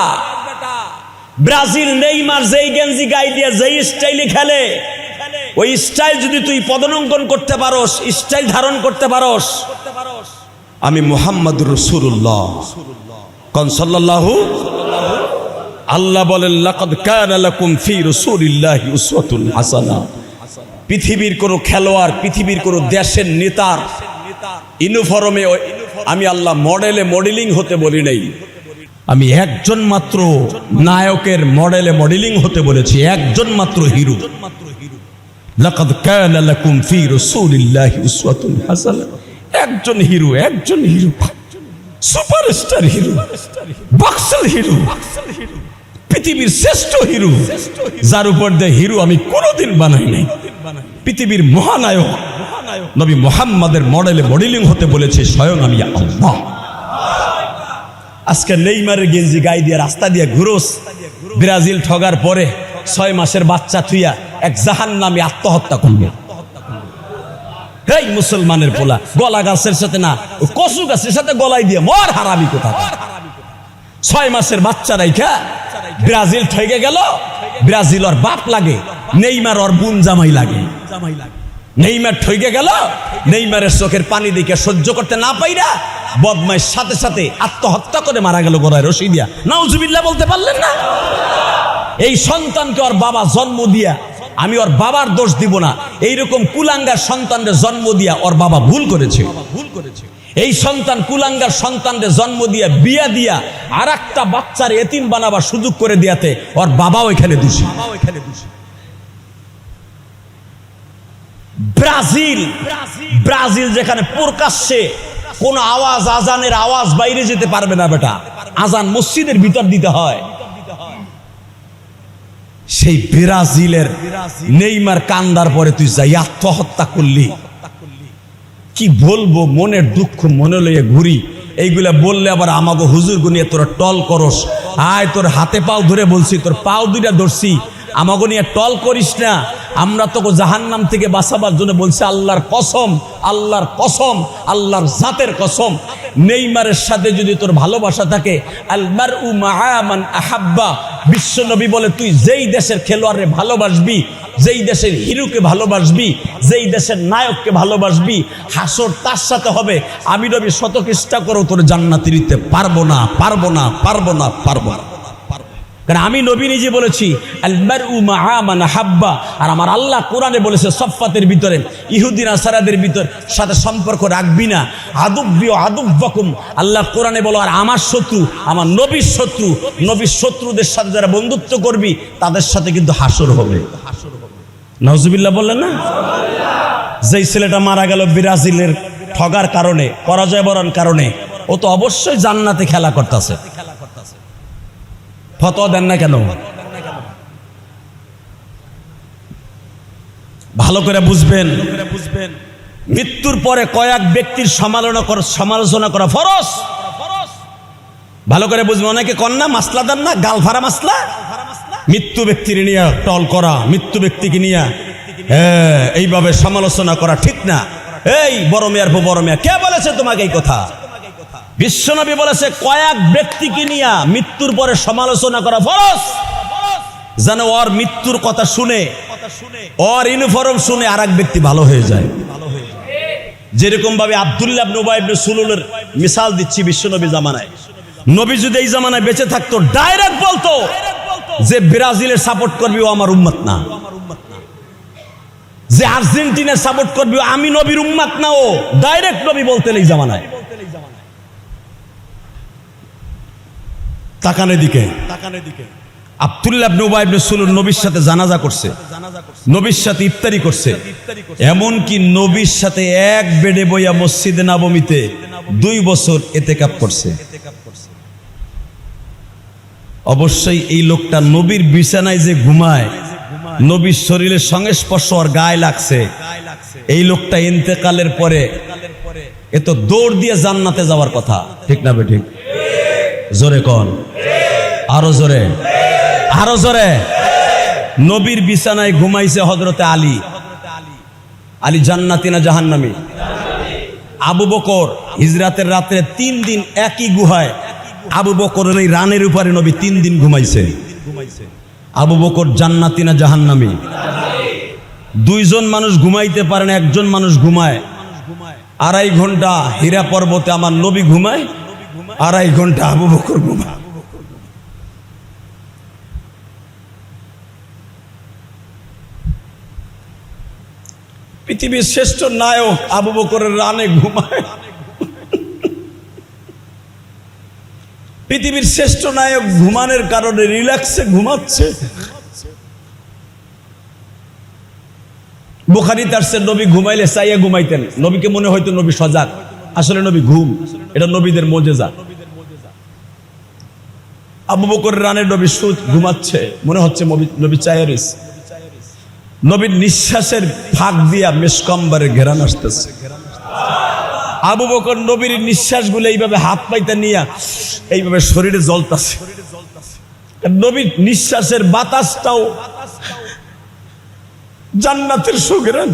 ব্রাজিল নেইমার যেই গেঞ্জি গায়ে দিয়ে যেই স্টাইলে খেলে ওই স্টাইল যদি তুই পদনঙ্কন করতে পারস, স্টাইল ধারণ করতে পারস, আমি মুহাম্মদুর রাসূলুল্লাহ কোন সাল্লাল্লাহু, আল্লাহ বলেন লাকাদ কানা লাকুম ফি রাসূলিল্লাহি উসওয়াতুন হাসানাহ। পৃথিবীর কোন খেলোয়াড়, পৃথিবীর কোন দেশের নেতার ইউনিফর্মে আমি আল্লাহ মডেলে মডেলিং হতে বলি নাই। আমি একজন মাত্র নায়কের মডেলে মডেলিং হতে বলেছি, একজন মাত্র হিরো। লাকাদ কানা লাকুম ফি রাসূলিল্লাহি উসওয়াতুন হাসানাহ। একজন হিরো, একজন hero, superstar hero, boxer hero, পৃথিবীর শ্রেষ্ঠ হিরো, যার উপর দিয়ে হিরো আমি কোনোদিন বানাই নাই। পৃথিবীর মহানায়ক নবী মুহাম্মাদের মডেলে মডেলিং হতে বলেছে স্বয়ং আমি আল্লাহ। আজকে নেইমারের গেঞ্জি গায়ে দিয়ে রাস্তা দিয়ে ঘুরোস, ব্রাজিল ঠগার পরে 6 মাসের বাচ্চা থুইয়া এক জাহান্নামী আত্মহত্যা করবে। এই মুসলমানের পোলা গলা গাছের সাথে না, কচু গাছের সাথে গলাই দিয়ে মর হারামি কোথা। 6 মাসের বাচ্চা রাইখা ব্রাজিল ঠগে গেল। ব্রাজিল ওর বাপ লাগে, নেইমার ওর বোন জামাই লাগে। নেইমার ঠগে গেল, নেইমারের চোখের পানি দেখে সহ্য করতে না পাইরা বদমাইশ সাথে সাথে আত্মহত্যা করে মারা গেল গলায় রশি দিয়া। নাউজুবিল্লাহ বলতে পারলেন না? এই সন্তানকে ওর বাবা জন্ম দিয়া, আমি ওর বাবার দোষ দিব না, এইরকম কুলাঙ্গার সন্তানদের জন্ম দিয়া ওর বাবা ভুল করেছে। এই সন্তান কুলাঙ্গার সন্তানদের জন্ম দিয়া বিয়া দিয়া আর একটা বাচ্চার এতিম বানাবার সুযোগ করে দিয়াতে ওর বাবাও এখানে দোষী। ব্রাজিল যেখানে প্রকাশ্যে কোন আওয়াজ, আজানের আওয়াজ বাইরে যেতে পারবে না বেটা, আজান মসজিদের ভিতর দিতে হয়। সেই ব্রাজিলের নেইমার কান্দার পরে তুই যাই আত্মহত্যা করলি, কি বলবো, মনের দুঃখ মনে লইয়ে ঘুরি। এইগুলা বললে আবার আমাকে হুজুর গুনিয়ে তোরা টল করস। আয় তোর হাতে পাও ধরে বলছি, তোর পাও দুইটা ধরছি, আমাকে নিয়ে টল করিস না। আমরা তোকে জাহান্নাম থেকে বাঁচাবার জন্য বলছি আল্লাহর কসম, আল্লাহর কসম, আল্লাহর জাতের কসম, নেইমারের সাথে যদি তোর ভালোবাসা থাকে, আল মারউ মাআ মান আহাব্বা, বিশ্ব নবী বলে তুই যেই দেশের খেলোয়াড়ে ভালোবাসবি, যেই দেশের হিরোকে ভালোবাসবি, যেই দেশের নায়ককে ভালোবাসবি, হাসর তার সাথে হবে। আমি নবী শত চেষ্টা করো তোর জান্নাতে দিতে পারবো না, পারবো না, পারবো না, পারবো না। কারণ আমি নবী নিজে বলেছি আল মারউ মাআ মান আহাব্বা, আর আমার আল্লাহ কোরআনে বলেছে সফফাতের ভিতরে ইহুদি নাসারাদের ভিতর সাথে সম্পর্ক রাখবি না। আদুব্বি আদুব্বাকুম, আল্লাহ কোরআনে বলো আর আমার শত্রু আমার নবীর শত্রু, নবীর শত্রুদের সাথে যারা বন্ধুত্ব করবি তাদের সাথে কিন্তু হাসর হবে। নাউজুবিল্লাহ বললেন না? যেই ছেলেটা মারা গেল ব্রাজিলের ঠগার কারণে, পরাজয় বরণ কারণে, ও তো অবশ্যই জান্নাতে খেলা করতেছে। ফতোয়া দেন না কেন? ভালো করে বুঝবেন, মৃত্যুর পরে কয়েক ব্যক্তির সমালোচনা করা ফরজ। ভালো করে বুঝবেন। অনেকে কন্যা মাসলা দেন না, গালফারা মাসলা, মৃত্যু ব্যক্তির নিয়ে টল করা, মৃত্যু ব্যক্তিকে নিয়ে এইভাবে সমালোচনা করা ঠিক না। এই বড় মেয়ার বড় মেয়া, কে বলেছে তোমাকে এই কথা? বিশ্বনবী বলেছে কয়েক ব্যক্তিকে নিয়ে মৃত্যুর পরে সমালোচনা করা ফরজ, যেন ওর মৃত্যুর কথা শুনে, ওর ইউনিফর্ম শুনে আর এক ব্যক্তি ভালো হয়ে যায়। যেরকম ভাবে আব্দুল্লাহ ইবনে উবাই ইবনে সুলুলের মিসাল দিচ্ছি, বিশ্বনবী জামানায়, নবী যদি এই জামানায় বেঁচে থাকতো ডাইরেক্ট বলতো যে ব্রাজিলের সাপোর্ট করবি ও আমার উম্মত না, যে আর্জেন্টিনার সাপোর্ট করবি আমি নবীর উম্মত না, ও ডাইরেক্ট নবী বলতেন এই জামানায়। তাকানের দিকে আব্দুল্লাহ ইবনে উবাই ইবনে সুলুল নবীর সাথে জানাজা করছে, নবীর সাথে ইফতারি করছে, এমনকি নবীর সাথে এক বেডে বইয়া মসজিদে নববীতে 2 বছর ইতিকাফ করছে। অবশ্যই এই লোকটা নবীর বিছানায় যে ঘুমায়, নবীর শরীরের সংস্পর্শ আর গায়ে লাগছে, এই লোকটা ইন্তেকালের পরে এত দৌড় দিয়ে জান্নাতে যাওয়ার কথা, ঠিক না বেঠিক? জোরে কোন, আরো জোরে, আরো জোরে। নবীর বিছানায় ঘুমাইছে হযরতে আলী। আলী জান্নাতি না জাহান্নামী? আবু বকর হিজরাতের রাতে 3 দিন একই গুহায়, আবু বকরের এই রানের উপরে নবী 3 দিন ঘুমাইছে। আবু বকর জান্নাতি না জাহান্নামী? দুইজন মানুষ ঘুমাইতে পারে না, একজন মানুষ ঘুমায় 2.5 ঘন্টা। হীরা পর্বতে আমার নবী ঘুমায়, 2.5 ঘন্টা আবু বকর ঘুমায়। পৃথিবীর শ্রেষ্ঠ নায়ক আবু বকরের রানে ঘুমায়। পৃথিবীর শ্রেষ্ঠ নায়ক ঘুমানোর কারণে রিল্যাক্সে ঘুমাচ্ছে। বুখারীতে আসছে নবী ঘুমাইলে চাইয়া ঘুমাইতেন, নবীকে মনে হয়তো নবী সজাগ, আসলে নবী ঘুম। এটা নবীদের মুজিজা। আবু বকরের রানে নবী ঘুমাচ্ছে, মনে হচ্ছে নবী চাইয়া রয়েছে। নবীর নিঃশ্বাসের ফাঁক দিয়া মেশকাম্বারের ঘেরান আসতেছে। আবু বকর নবীর নিঃশ্বাসগুলো এইভাবে হাত পাইতে নিয়া এইভাবে শরীরে জ্বলতাছে। নবীর নিঃশ্বাসের বাতাসটাও জান্নাতের সুঘ্রাণ।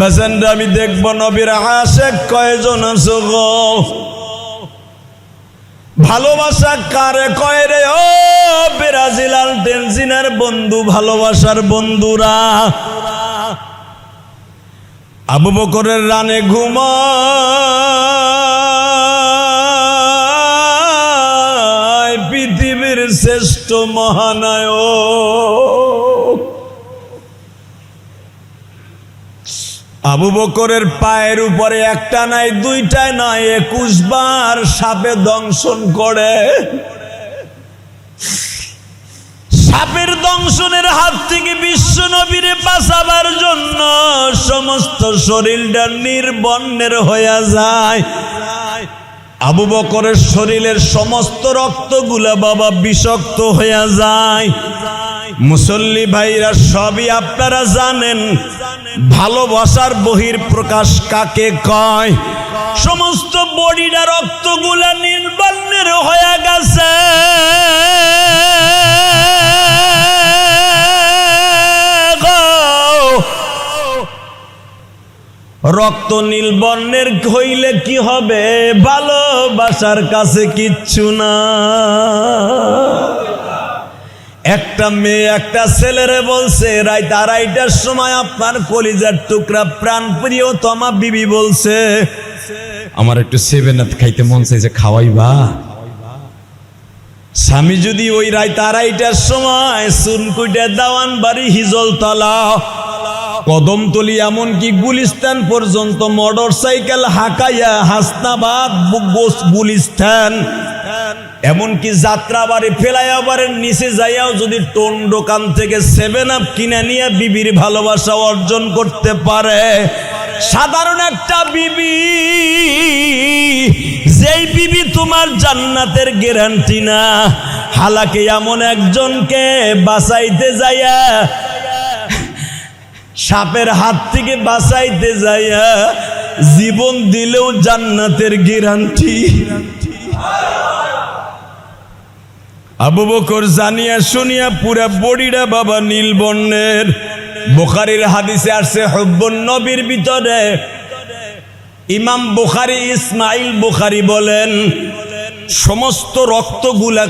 বাজানরা আমি দেখব নবীর আশিক কয়জন আছো গো? ভালোবাসা কারে কয় রে ও ব্রাজিল আর্জেন্টিনার বন্ধু, ভালোবাসার বন্ধুরা। আবু বকরের রানে ঘুমায় পৃথিবীর শ্রেষ্ঠ মহানায়ক। আবু বকরের পায়ের উপরে একটা নাই, দুইটা নয়, 21 বার সাপে দংশন করে। সাপের দংশনের হাত থেকে বিশ্ব নবীরে বাঁচাবার জন্য সমস্ত শরীরটা নির্বর্ণের হয়ে যায়। আবু বকরের শরীরের সমস্ত রক্তগুলা বাবা বিষাক্ত হয়ে যায়। মুসল্লি ভাইরা সবই আপনারা জানেন, ভালোবাসার বহির প্রকাশ কাকে কয়? সমস্ত বডিটা রক্তগুলা নির্বর্ণের হয়ে গেছে। রক্ত নীল বর্ণের হইলে কি হবে? ভালোবাসার কাছে কিচ্ছু না। একটা মেয়ে একটা ছেলেরে বলছে রাত 2:30টার সময়, আপনার কলিজার টুকরা প্রাণ প্রিয় তমা বিবি বলছে, আমার একটু 7 আপ খাইতে মন চাইছে, খাওয়াইবা? স্বামী যদি ওই রাত 2:30টার সময় সুনকুইটা দেওয়ান বাড়ি হিজলতলা কদমতলি এমনকি গুলিস্তান পর্যন্ত মোটর সাইকেল হাঁকাইয়া হাসনাবাদ গুলিস্তান এমনকি যাত্রাবাড়ি ফেলাইয়াবারের নিচে যাইয়াও যদি টোন দোকান থেকে 7 আপ কিনে নিয়ে বিবির ভালোবাসা অর্জন করতে পারে, সাধারণ একটা বিবি, যেই বিবি তোমার জান্নাতের গ্যারান্টি না, হালাকে এমন একজনকে বাঁচাইতে যাইয়া, সাপের হাত থেকে বাঁচাইতে যাইয়া জীবন দিলেও জান্নাতের গ্যারান্টি। আবু বকর জানিয়া শুনিয়া পুরা বডিটা বাবা নীল বর্ণের। বুখারীর হাদিসে আসছে হুব্বুন নবীর ভিতরে ইমাম বুখারী ইসমাইল বুখারী বলেন সমস্ত রক্তগুলা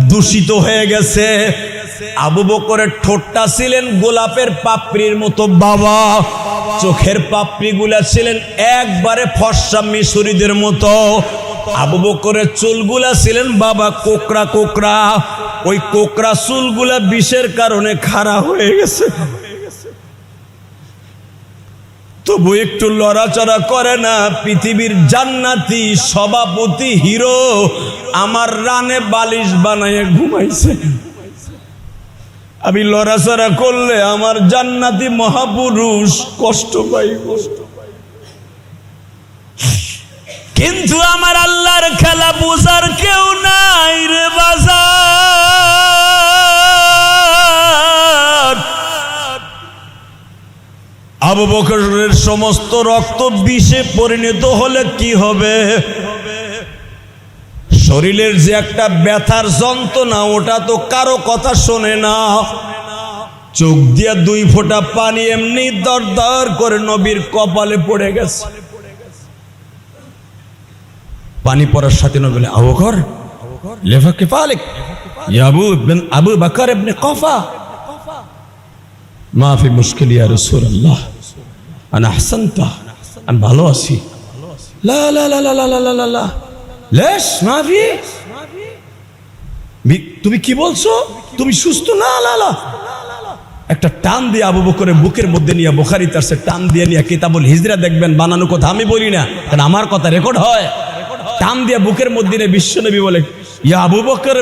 দূষিত হয়ে গেছে। আবু বকরের ঠোঁটটা ছিলেন গোলাপের পাপড়ির মতো বাবা, চোখের পাপড়িগুলা ছিলেন একবারে ফর্সা মিশরীদের মতো। আবু বকরের চুলগুলা ছিলেন বাবা কোকড়া কোকড়া, ওই কোকড়া চুলগুলা বিষের কারণে খাড়া হয়ে গেছে, তবু একটু লড়াচড়া করে না। পৃথিবীর জান্নাতি সভাপতি হিরো আমার রানে বালিশ বানায় ঘুমাইছে। আমি লড়াচড়া করলে আমার জান্নাতি মহাপুরুষ কষ্ট পাইব, কিন্তু আমার আল্লাহর খেলা বুঝার কেউ নাই রে বাজার। আবু বকরের সমস্ত রক্ত বিষে পরিণত হলে কি হবে? শরীরের যে একটা ব্যথার যন্ত্রণা, ওটা তো কারো কথা শোনে না। চোখ দিয়া 2 ফোঁটা পানি এমনি দরদর করে নবীর কপালে পড়ে গেছে। পানি পড়ার সাথে নবী বলে, আবু বকর লেফা কিফালিক ইয়া আবু বকর ইবনে কফা মা ফি মুশকিল ইয়া রাসূলুল্লাহ আনা আহসানতা, আমি ভালো আছি। লা লা লা লা লা লা লা লা লেশ মা ফি, তুমি কি বলছো? তুমি সুস্থ না? লা লা, একটা টান দিয়ে আবু বকরের বুকের মধ্যে নিয়ে, বুখারী তার সে টান দিয়ে নিয়ে কিতাবুল হিজরা দেখবেন, বানানো কথা আমি বলি না, কারণ আমার কথা রেকর্ড হয়। টান দিয়ে বুকের মধ্যে নিয়ে বিশ্বনবী বলে, ইয়া আবু বকর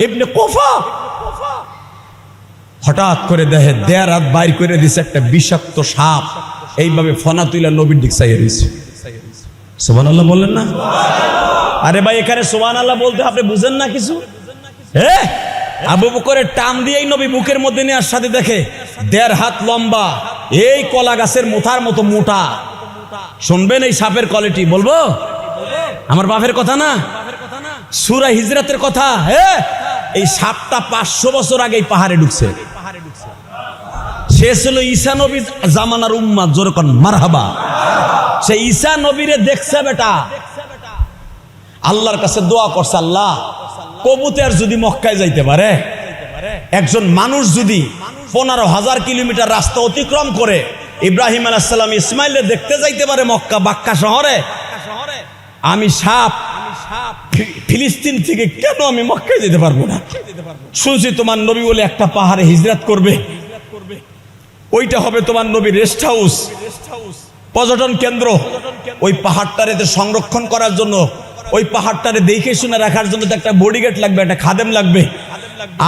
ইবনে কুফা। হঠাৎ করে দেহে দেড় হাত বাইর করে দিছে একটা বিষাক্ত সাপ, এইভাবে ফনা তুইলা নবীর দিক চাইয়ে দিছে। সুবহানাল্লাহ বললেন না? আরে ভাই, এখানে সুবহানাল্লাহ বলতে আপনি বুঝেন না কিছু? আবু বকরের টান দিয়েই নবী বুকের মধ্যে নেওয়ার সাথে দেখে 1.5 হাত লম্বা, এই কলা গাছের মোথার মতো মোটা। শুনবেন এই সাপের কোয়ালিটি? বলবো? আমার বাপের কথা না, সূরা হিজরাতের কথা। এই সাপটা 500 বছর আগে এই পাহাড়ে ঢুকছে। সে ছিল ঈসা নবীর জামানার উম্মাত, জোরে কোন মারহাবা। সে ঈসা নবীরে দেখছে বেটা, আল্লাহর কাছে দোয়া করছে, আল্লাহ কবুতর যদি মক্কায় যাইতে পারে, একজন মানুষ যদি 15,000 কিলোমিটার রাস্তা অতিক্রম করে ইব্রাহিম আলাইহিস সালাম ইসমাইলের দেখতে যাইতে পারে মক্কা বাক্কা শহরে, আমি সাপ ফিলিস্তিন থেকে কেন আমি মক্কায় যেতে পারবো না? শুনছি তোমার নবী বলে একটা পাহাড়ে হিজরত করবে, ওইটা হবে তোমার নবীর রেস্ট হাউস, পর্যটন কেন্দ্র। ওই পাহাড়টারে সংরক্ষণ করার জন্য, ওই পাহাড়টারে দেখে শুনে রাখার জন্য তো একটা বডিগার্ড লাগবে, একটা খাদেম লাগবে।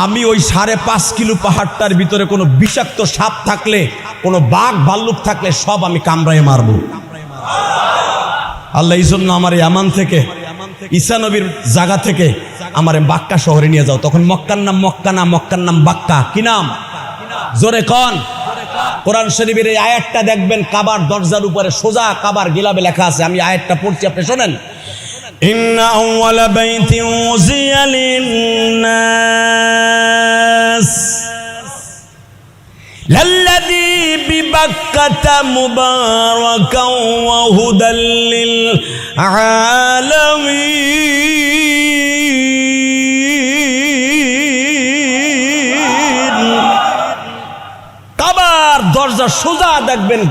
আমি ওই 5.5 কিলো পাহাড়টার ভিতরে কোনো বিষাক্ত সাপ থাকলে, কোনো বাঘ ভাল্লুক থাকলে সব আমি কামড়ায় মারবো। আল্লাহ এই জন্য আমার ইয়ামান থেকে, ঈসা নবীর জায়গা থেকে আমার বাক্কা শহরে নিয়ে যাও। তখন মক্কার নাম মক্কা না, মক্কার নাম বাক্কা। কি নাম? জোরে কন। কোরআন শরীফের এই আয়াতটা দেখবেন কাবার দরজার উপরে সোজা কাবার গিলাবে লেখা আছে। আমি আয়াতটা পড়ছি, আপনি শোনেন। ইন্না আউওয়ালা বাইতিন উযিয়া লিন-নাস লাল্লাযী বিবাক্কাতা মুবারাকান ওয়া হুদাল লিল আলামিন। কাবার দরজা সোজা দেখবেন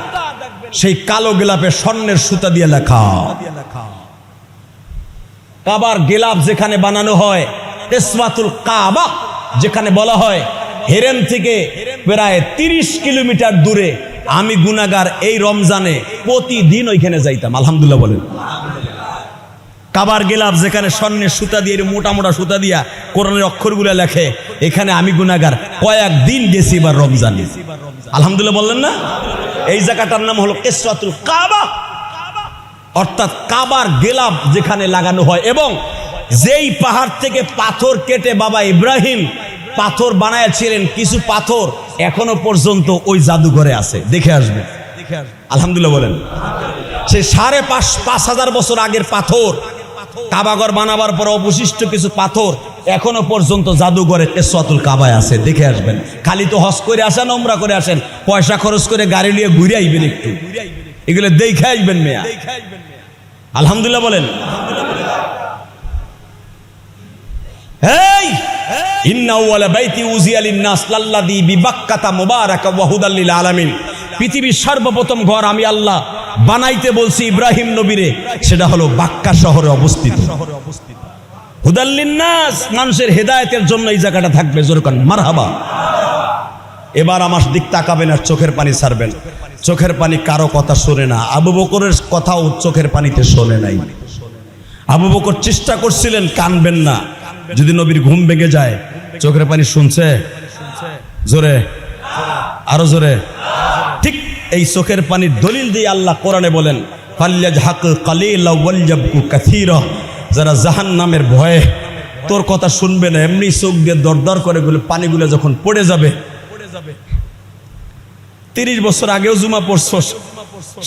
সেই কালো গিলাপে স্বর্ণের সুতা দিয়ে লেখা। কাবার গিলাপ যেখানে বানানো হয়, ইসমাতুল কাবা যেখানে বলা হয়, হেরেম থেকে প্রায় 30 কিলোমিটার দূরে আমি গুনাহগার এই রমজানে প্রতিদিন ওইখানে যাইতাম। আলহামদুলিল্লাহ বলেন। কাবার গিলাপ যেখানে স্বর্ণের সুতা দিয়ে, মোটা মোটা সুতা দিয়া কোরআনের অক্ষরগুলো লেখে, এখানে আমি গুনাহগার কয়েকদিন গেছি এবার রমজানে। আলহামদুলিল্লাহ বললেন না? এই জায়গাটার নাম হলো কিসরাতুল কাবা, অর্থাৎ কাবার গিলাপ যেখানে লাগানো হয়। এবং যেই পাহাড় থেকে পাথর কেটে বাবা ইব্রাহিম পাথর বানাইছিলেন, কিছু পাথর এখনো পর্যন্ত ওই জাদুঘরে আছে, দেখে আসবে। আলহামদুলিল্লাহ বলেন। সে 5,500 বছর আগের পাথর, কাবাঘর বানাবার পর অবশিষ্ট কিছু পাথর এখনো পর্যন্ত জাদুঘরে কিসরাতুল কাবায় আছে, দেখে আসবেন। খালি তো হজ করে আসেন, উমরা করে আসেন, পয়সা খরচ করে গাড়ি নিয়ে ঘুরে আইবেন, একটু এগুলো দেখে আসবেন মেয়া। আলহামদুলিল্লাহ বলেন। ইন্না আউওয়ালা বাইতি উযিয়া লিন-নাস লাল্লাযী বিবাক্কাতা মুবারাকান ওয়া হুদাল লিল আলামিন। পৃথিবীর সর্বপ্রথম ঘর আমি আল্লাহ বানাইতে বলছি ইব্রাহিম নবীরে, সেটা হলো বাক্কা শহরে অবস্থিত। হুদাল লিন-নাস, মানুষের হেদায়েতের জন্য এই জায়গাটা থাকবে। জোরে কোন মারহাবা। এবার আমার দিক তাকাবেন আর চোখের পানি ছাড়বেন। চোখের পানি কারো কথা শোনে না। আবু বকরের কথাও চোখের পানিতে শোনে নাই। আবু বকর চেষ্টা করছিলেন কানবেন না, যদি নবীর ঘুম ভেঙে যায়। চোখের পানি শুনছে? জোরে, আরো জোরে। ঠিক এই চোখের পানির দলিল দিয়ে আল্লাহ কোরআনে বলেন, ফালইয়াজহাক কালিলা ওয়ালইয়াবকু কাসীরা। যারা জাহান্নামের ভয়ে তোর কথা শুনবে না, এমনি চোখ দিয়ে দরদর করে পানিগুলো যখন পড়ে যাবে, 30 বছর আগেও জুমা পড়ছস,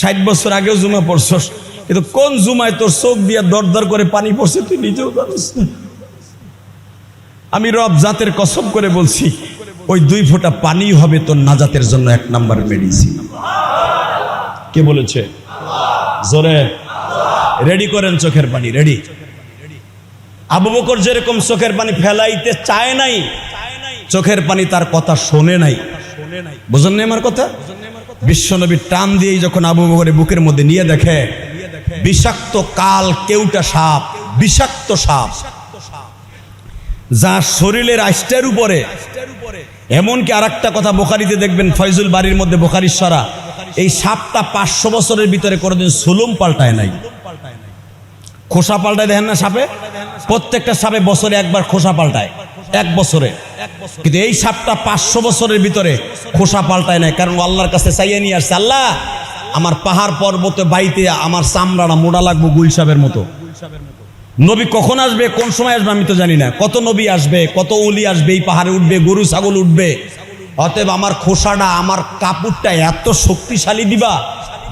60 বছর আগেও জুমা পড়ছস, কিন্তু কোন জুমায় তোর চোখ দিয়ে দরদর করে পানি পড়ছে তুই নিজেও জানিস না। আমি রব জাতের কসম করে বলছি, ওই 2 ফোঁটা পানি হবে তোর নাজাতের জন্য 1 নাম্বার মেডিসিন। কে বলেছে? জোরে রেডি করেন চোখের পানি, রেডি। আবু বকর যেরকম চোখের পানি ফেলাইতে চায় নাই, চোখের পানি তার কথা শোনে নাই। বুঝেন না আমার কথা? বিশ্বনবী টান দিয়েই যখন আবু বকরের বুকের মধ্যে নিয়ে দেখে বিষাক্ত কাল কেউটা সাপ, বিষাক্ত সাপ, যার শরীরের আষ্টের উপরে। এমনকি আরেকটা কথা বুখারীতে দেখবেন, ফয়জুল বাড়ির মধ্যে বুখারীর সরা, এই সাপটা 500 বছরের ভিতরে কোনোদিন সুলুম পাল্টায় নাই। খোসা পাল্টায় দেখেন না সাপে? প্রত্যেকটা সাপে বছরে একবার খোসা পাল্টায়, 1 বছরে। কিন্তু এই সাপটা 500 বছরের ভিতরে খোসা পাল্টায় নাই, কারণ আল্লাহর কাছে চাইয়ে নিয়ে আসছে, আল্লাহ আমার পাহাড় পর্বতে বাইতে আমার চামড়াটা মোটা লাগবো গুল সাপের মতো। নবী কখন আসবে, কোন সময় আসবে আমি তো জানি না, কত নবী আসবে, কত ওলি আসবে, এই পাহাড়ে উঠবে, গরু ছাগল উঠবে। অতএব আমার খোসাটা, আমার কাপড়টা এত শক্তিশালী দিবা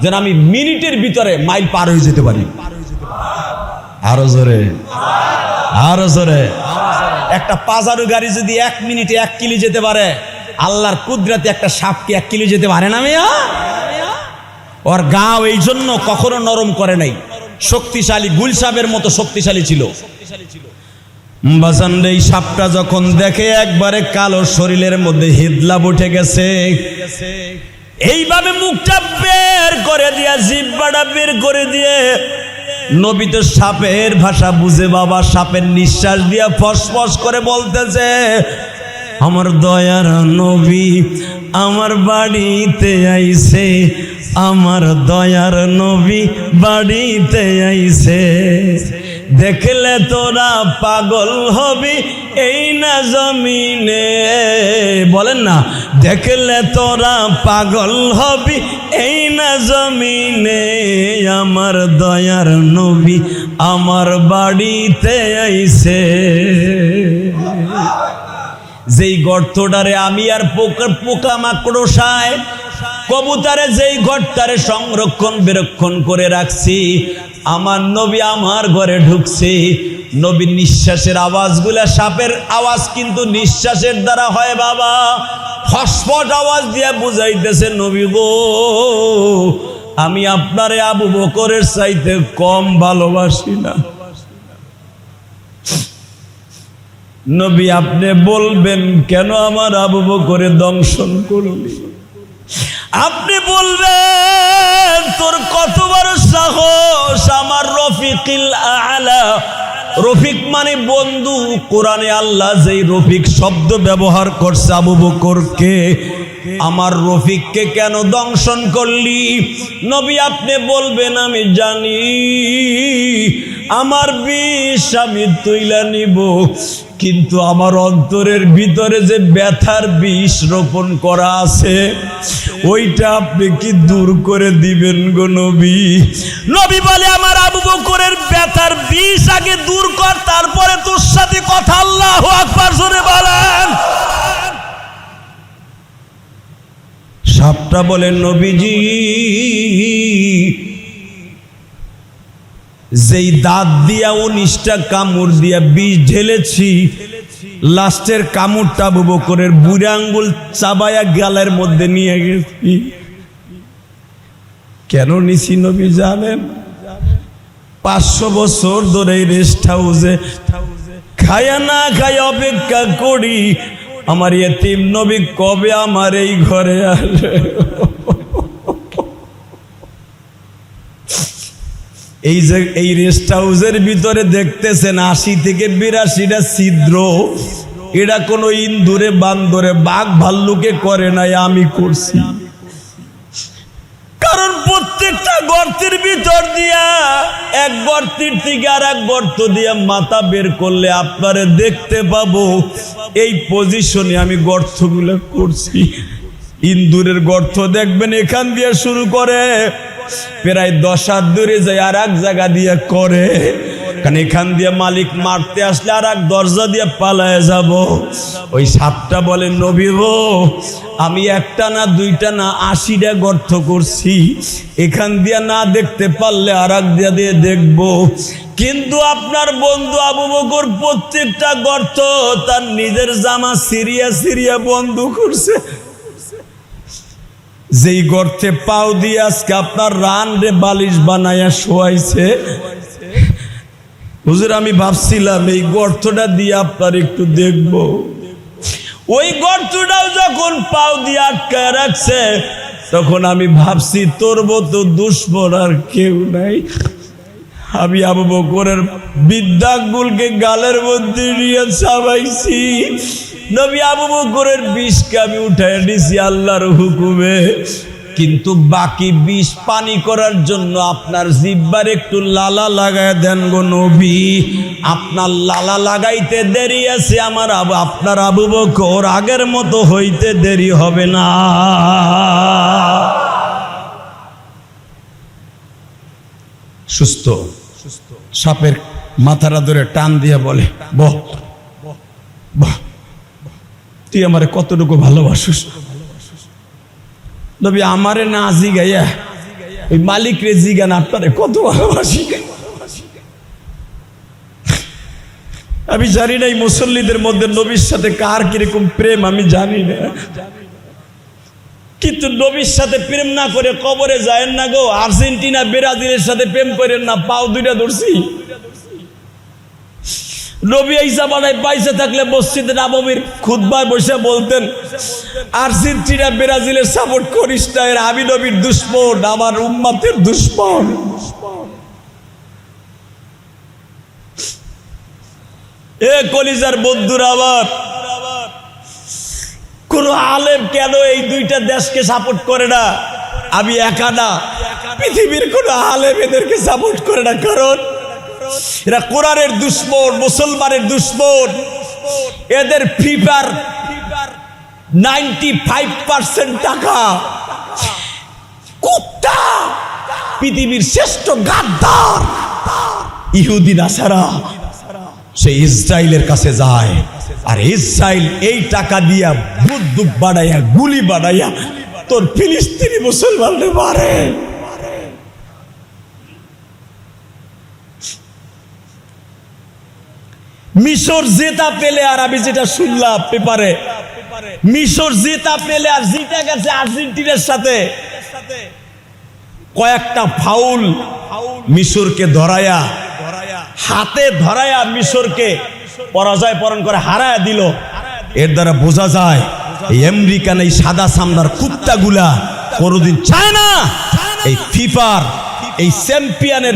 যেন আমি মিনিটের ভিতরে মাইল পার হয়ে যেতে পারি। আরো জোরে, আরো জোরে। একটা পাজারু গাড়ি যদি 1 মিনিটে 1 কিলো যেতে পারে, আল্লাহর কুদরতে একটা সাপ কি 1 কিলো যেতে পারে না মিয়া? ওর গাও এই জন্য কখনো নরম করে নাই, শক্তিশালী, গুলসাপের মতো শক্তিশালী ছিল। বাজান এই সাপটা যখন দেখে একবারে কালো শরীরের মধ্যে হিদলাব উঠে গেছে, এইভাবে মুখটা বের করে দিয়া, জিহ্বাটা বের করে দিয়ে, নবী তো সাপের ভাষা বুঝে বাবা, সাপের নিঃশ্বাস দিয়া ফসফস করে বলতেছে, আমার দয়ার নবী আমার বাড়িতে আইছে, আমার দয়ার নবী বাড়িতে আইছে, দেখলে তোরা পাগল হবি এই না জমিনে। বলেন না, দেখলে তোরা পাগল হবি এই না জমিনে, আমার দয়ার নবী আমার বাড়িতে আইছে। যেই গর্তটারে আমি আর পোকা মাকড়সায় কবুতরে যেই ঘরটারে সংরক্ষণ বেরক্ষণ করে রাখছি, আমার নবী আমার ঘরে ঢুকছে। নবীর নিঃশ্বাসের আওয়াজগুলা সাপের আওয়াজ কিন্তু নিঃশ্বাসের দ্বারা হয় বাবা। ফসফট আওয়াজ দিয়ে বুঝাইতেছে, নবী গো আমি আপনারে আবু বকরের চাইতে কম ভালোবাসি না। নবী আপনি বলবেন কেন আমার আবু বকরের দংশন করলি? আপনি বলবেন তোর কত বড় সাহস, আমার রফিকিল আলা। রফিক মানে বন্ধু। কোরআনে আল্লাহ যেই রফিক শব্দ ব্যবহার করছে আবু বকরকে, আমার রফিককে কেন দংশন করলি? নবী আপনি বলবেন আমি জানি আমার বিষ আমি তুইলা নিব, কিন্তু আমার অন্তরের ভিতরে যে ব্যথার বিষ রোপণ করা আছে ওইটা আপনি কি দূর করে দিবেন গো নবী? নবী বলে আমার আবু বকরের ব্যথার বিষ আগে দূর কর, তারপরে তোর সাথে কথা। আল্লাহু আকবার জোরে বলেন। সাপটা বলেন নবীজি যেই দাঁত দিয়া 19টা কামড় দিয়া বিষ ঢেলেছি, লাস্টের কামড়টা আবু বকরের বুড়া আঙ্গুল চাবায়া গালের মধ্যে নিয়ে গেছি। কেন নিছি নবী জানেন? 500 বছর ধরে রেস্ট হাউসে খায়া না খায়া অপেক্ষা করি আমার ইতিম নবী কবে আমার এই ঘরে আসবে। এই যে এই রেস্ট হাউসের ভিতরে দেখতেছেন 80 থেকে 82টা ছিদ্র, এটা কোনো ইন্দুরে বান্দরে বাঘ ভাল্লুকে করে নাই, আমি করছি। কারণ প্রত্যেকটা গর্তের ভিতর দিয়া এক গর্তের থেকে আর এক গর্ত দিয়া মাথা বের করলে আপনারে দেখতে পাবো। এই পজিশনে আমি গর্তগুলো করছি। ইন্দুরের গর্ত দেখবেন এখান দিয়ে শুরু করে প্রায় 10 হাত দূরে যায় আর এক জায়গা দিয়ে করে, কারণ এখান দিয়ে মালিক মারতে আসলে আর এক দরজা দিয়ে পালায় যাব। ওই সাপটা বলে, নবী গো, আমি একটা না দুইটা না 80টা গর্ত করছি, এখান দিয়ে না দেখতে পারলে আর এক দিয়ে দেখব। কিন্তু আপনার বন্ধু আবু বকর প্রত্যেকটা গর্ত তার নিজের জামা সিরিয়া সিরিয়া বন্ধ করছে। যেই গর্তে পাও দিয়ে আজকে আপনার রান রে বালিশ বানায়া শোয়াইছে। হুজুর, আমি ভাবছিলাম এই গর্তটা দিয়ে আপনার একটু দেখব। ওই গর্তটাও যখন পাও দিয়ে আটকায় রাখছে, তখন আমি ভাবছি তোর মতো দুশ্মন আর কেউ নাই। আমি আবু বকরের বিদ্যাগুলকে গালের মধ্যে নিয়ে চাবাইছি। নবী আবু বকরের বিষকে আমি উঠায় নিছি আল্লাহর হুকুমে। কিন্তু বাকি বিষ পানি করার জন্য আপনার জিহ্বার একটু লালা লাগায় দেন গো নবী। আপনার লালা লাগাইতে দেরি আছে, আপনার আবু বকর আগের মতো হইতে দেরি হবে না। সুস্থ সাপের মাথাটা ধরে টান দিয়ে বলে, বহ বহ, তুই আমারে কতটুকু ভালোবাসিস? নবী আমারে না জিগাইয়া ওই মালিক রে জিগান আপনারে কত ভালোবাসি। আমি জানি না এই মুসল্লিদের মধ্যে নবীর সাথে কার কিরকম প্রেম, আমি জানি না। কিন্তু নবীর সাথে প্রেম না করে কবরে যায়েন না গো। আর্জেন্টিনা ব্রাজিলের সাথে প্রেম করেন না, পাও দুইটা ধরছি। নবী ঈসা বানায় পয়সা থাকলে মসজিদে নববীর খুতবায় বসে বলতেন, আর্জেন্টিনা ব্রাজিলের সাপোর্ট করিস না, এর আমি নবীর দুশমন, আমার উম্মতের দুশমন। এ কলিজার বন্ধুরা আমার, কোন আলেম কেন এই দুইটা দেশকে সাপোর্ট করে না? আমি একা না, পৃথিবীর কোন আলেম এদেরকে সাপোর্ট করে না। কারণ এরা কোরআনের দুশমন, মুসলমানের দুশমন। এদের ফিফার 95% টাকা কুত্তা, পৃথিবীর শ্রেষ্ঠ গাদ্দার ইহুদি নাসারা, সে ইসরায়েলের কাছে যায়। আর ইসরায়েল এই টাকা দিয়া বুদ্ধুক বানাইয়া গুলি বানাইয়া তোর ফিলিস্তিনি মুসলমানদের মারে। মিশর জেতা পেলে, আর আমি যেটা শুনলাম পেপারে, মিশর জেতা পেলে আর জিতে গেছে আর্জেন্টিনার সাথে। কয়েকটা ফাউল মিশরকে ধরায়া, হাতে ধরায়া মিশরকে পরাজয় পরণ করে হারায়া দিল। এর দ্বারা বোঝা যায় এই আমেরিকান এই সাদা সামনার কুত্তাগুলা কোনোদিন চায় না এই ফিফার এই চ্যাম্পিয়নের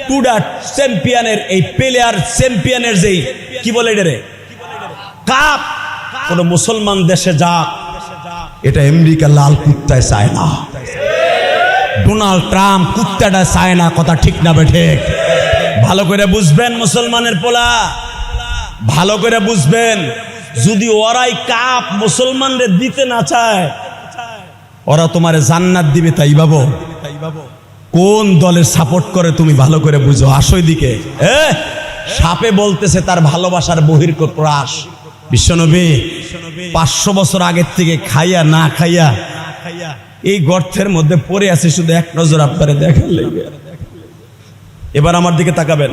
টুডা চ্যাম্পিয়নের এই প্লেয়ার চ্যাম্পিয়নের যেই কি বলে এটারে কাপ কোন মুসলমান দেশে যাক, এটা আমেরিকা লাল কুত্তায় চায় না, ডোনাল্ড ট্রাম্প কুত্তাটা চায় না। কথা ঠিক না বেঠে? ভালো করে বুঝবেন মুসলমানের পোলা, ভালো করে বুঝবেন। যদি ওরাই কাপ মুসলমানদের দিতে না চায়, ওরা তোমারে জান্নাত দিবে তাই ভাবো? কোন দলের সাপোর্ট করে তুমি ভালো করে বুঝো। আসো দিকে। সাপে বলতেছে তার ভালোবাসার বহির্প্রকাশ। বিশ্বনবী 500 বছর আগের থেকে খাইয়া না খাইয়া এই গর্তের মধ্যে পড়ে আছে, শুধু এক নজর আপনারা দেখেন। এবার আমার দিকে তাকাবেন।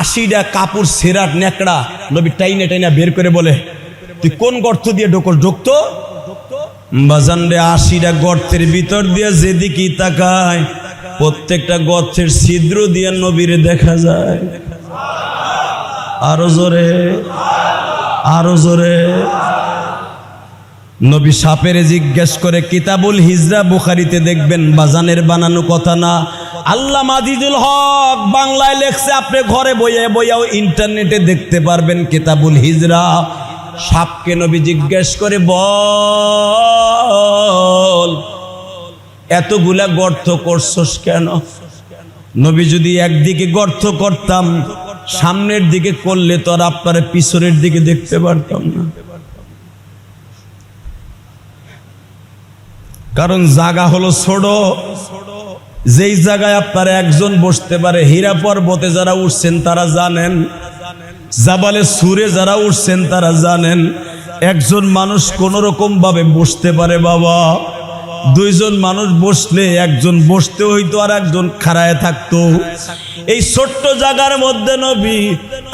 80টা কাপড় সেরাট নেকড়া নবী টাইনা টাইনা বের করে বলে, তুই কোন গর্ত দিয়ে ঢুকতো? বাজান রে, 80টা গর্তের ভিতর দিয়ে যেদিকে তাকায় প্রত্যেকটা গর্তের ছিদ্র দিয়ে নবীরে দেখা যায়। আরো জোরে, আরো জোরে। নবী সাপেরে জিজ্ঞেস করে, কিতাবুল হিজরা বুখারীতে দেখবেন, বাজানের বানানো কথা না। আল্লামা আজিজুল হক বাংলায় লেখছে, আপনি ঘরে বইয়াও ইন্টারনেটে দেখতে পারবেন কিতাবুল হিজরা। সাপকে নবী জিজ্ঞেস করে, বল এতগুলা গর্ত করছস কেন? নবী যদি একদিকে গর্ত করতাম, সামনের দিকে করলে তো আর আপনার পিছনের দিকে দেখতে পারতাম না। কারণ জায়গা হলো ছোট, যেই জায়গায় আপনারা একজন বসতে পারে, হীরা পর্বতে যারা উঠছেন তারা জানেন, জাবালে সুরে যারা উঠছেন তারা জানেন, একজন মানুষ কোন রকম ভাবে বসতে পারে বাবা। দুইজন মানুষ বসলে একজন বসতে হইতো আর একজন খাড়ায় থাকতো। এই ছোট্ট জায়গার মধ্যে নবী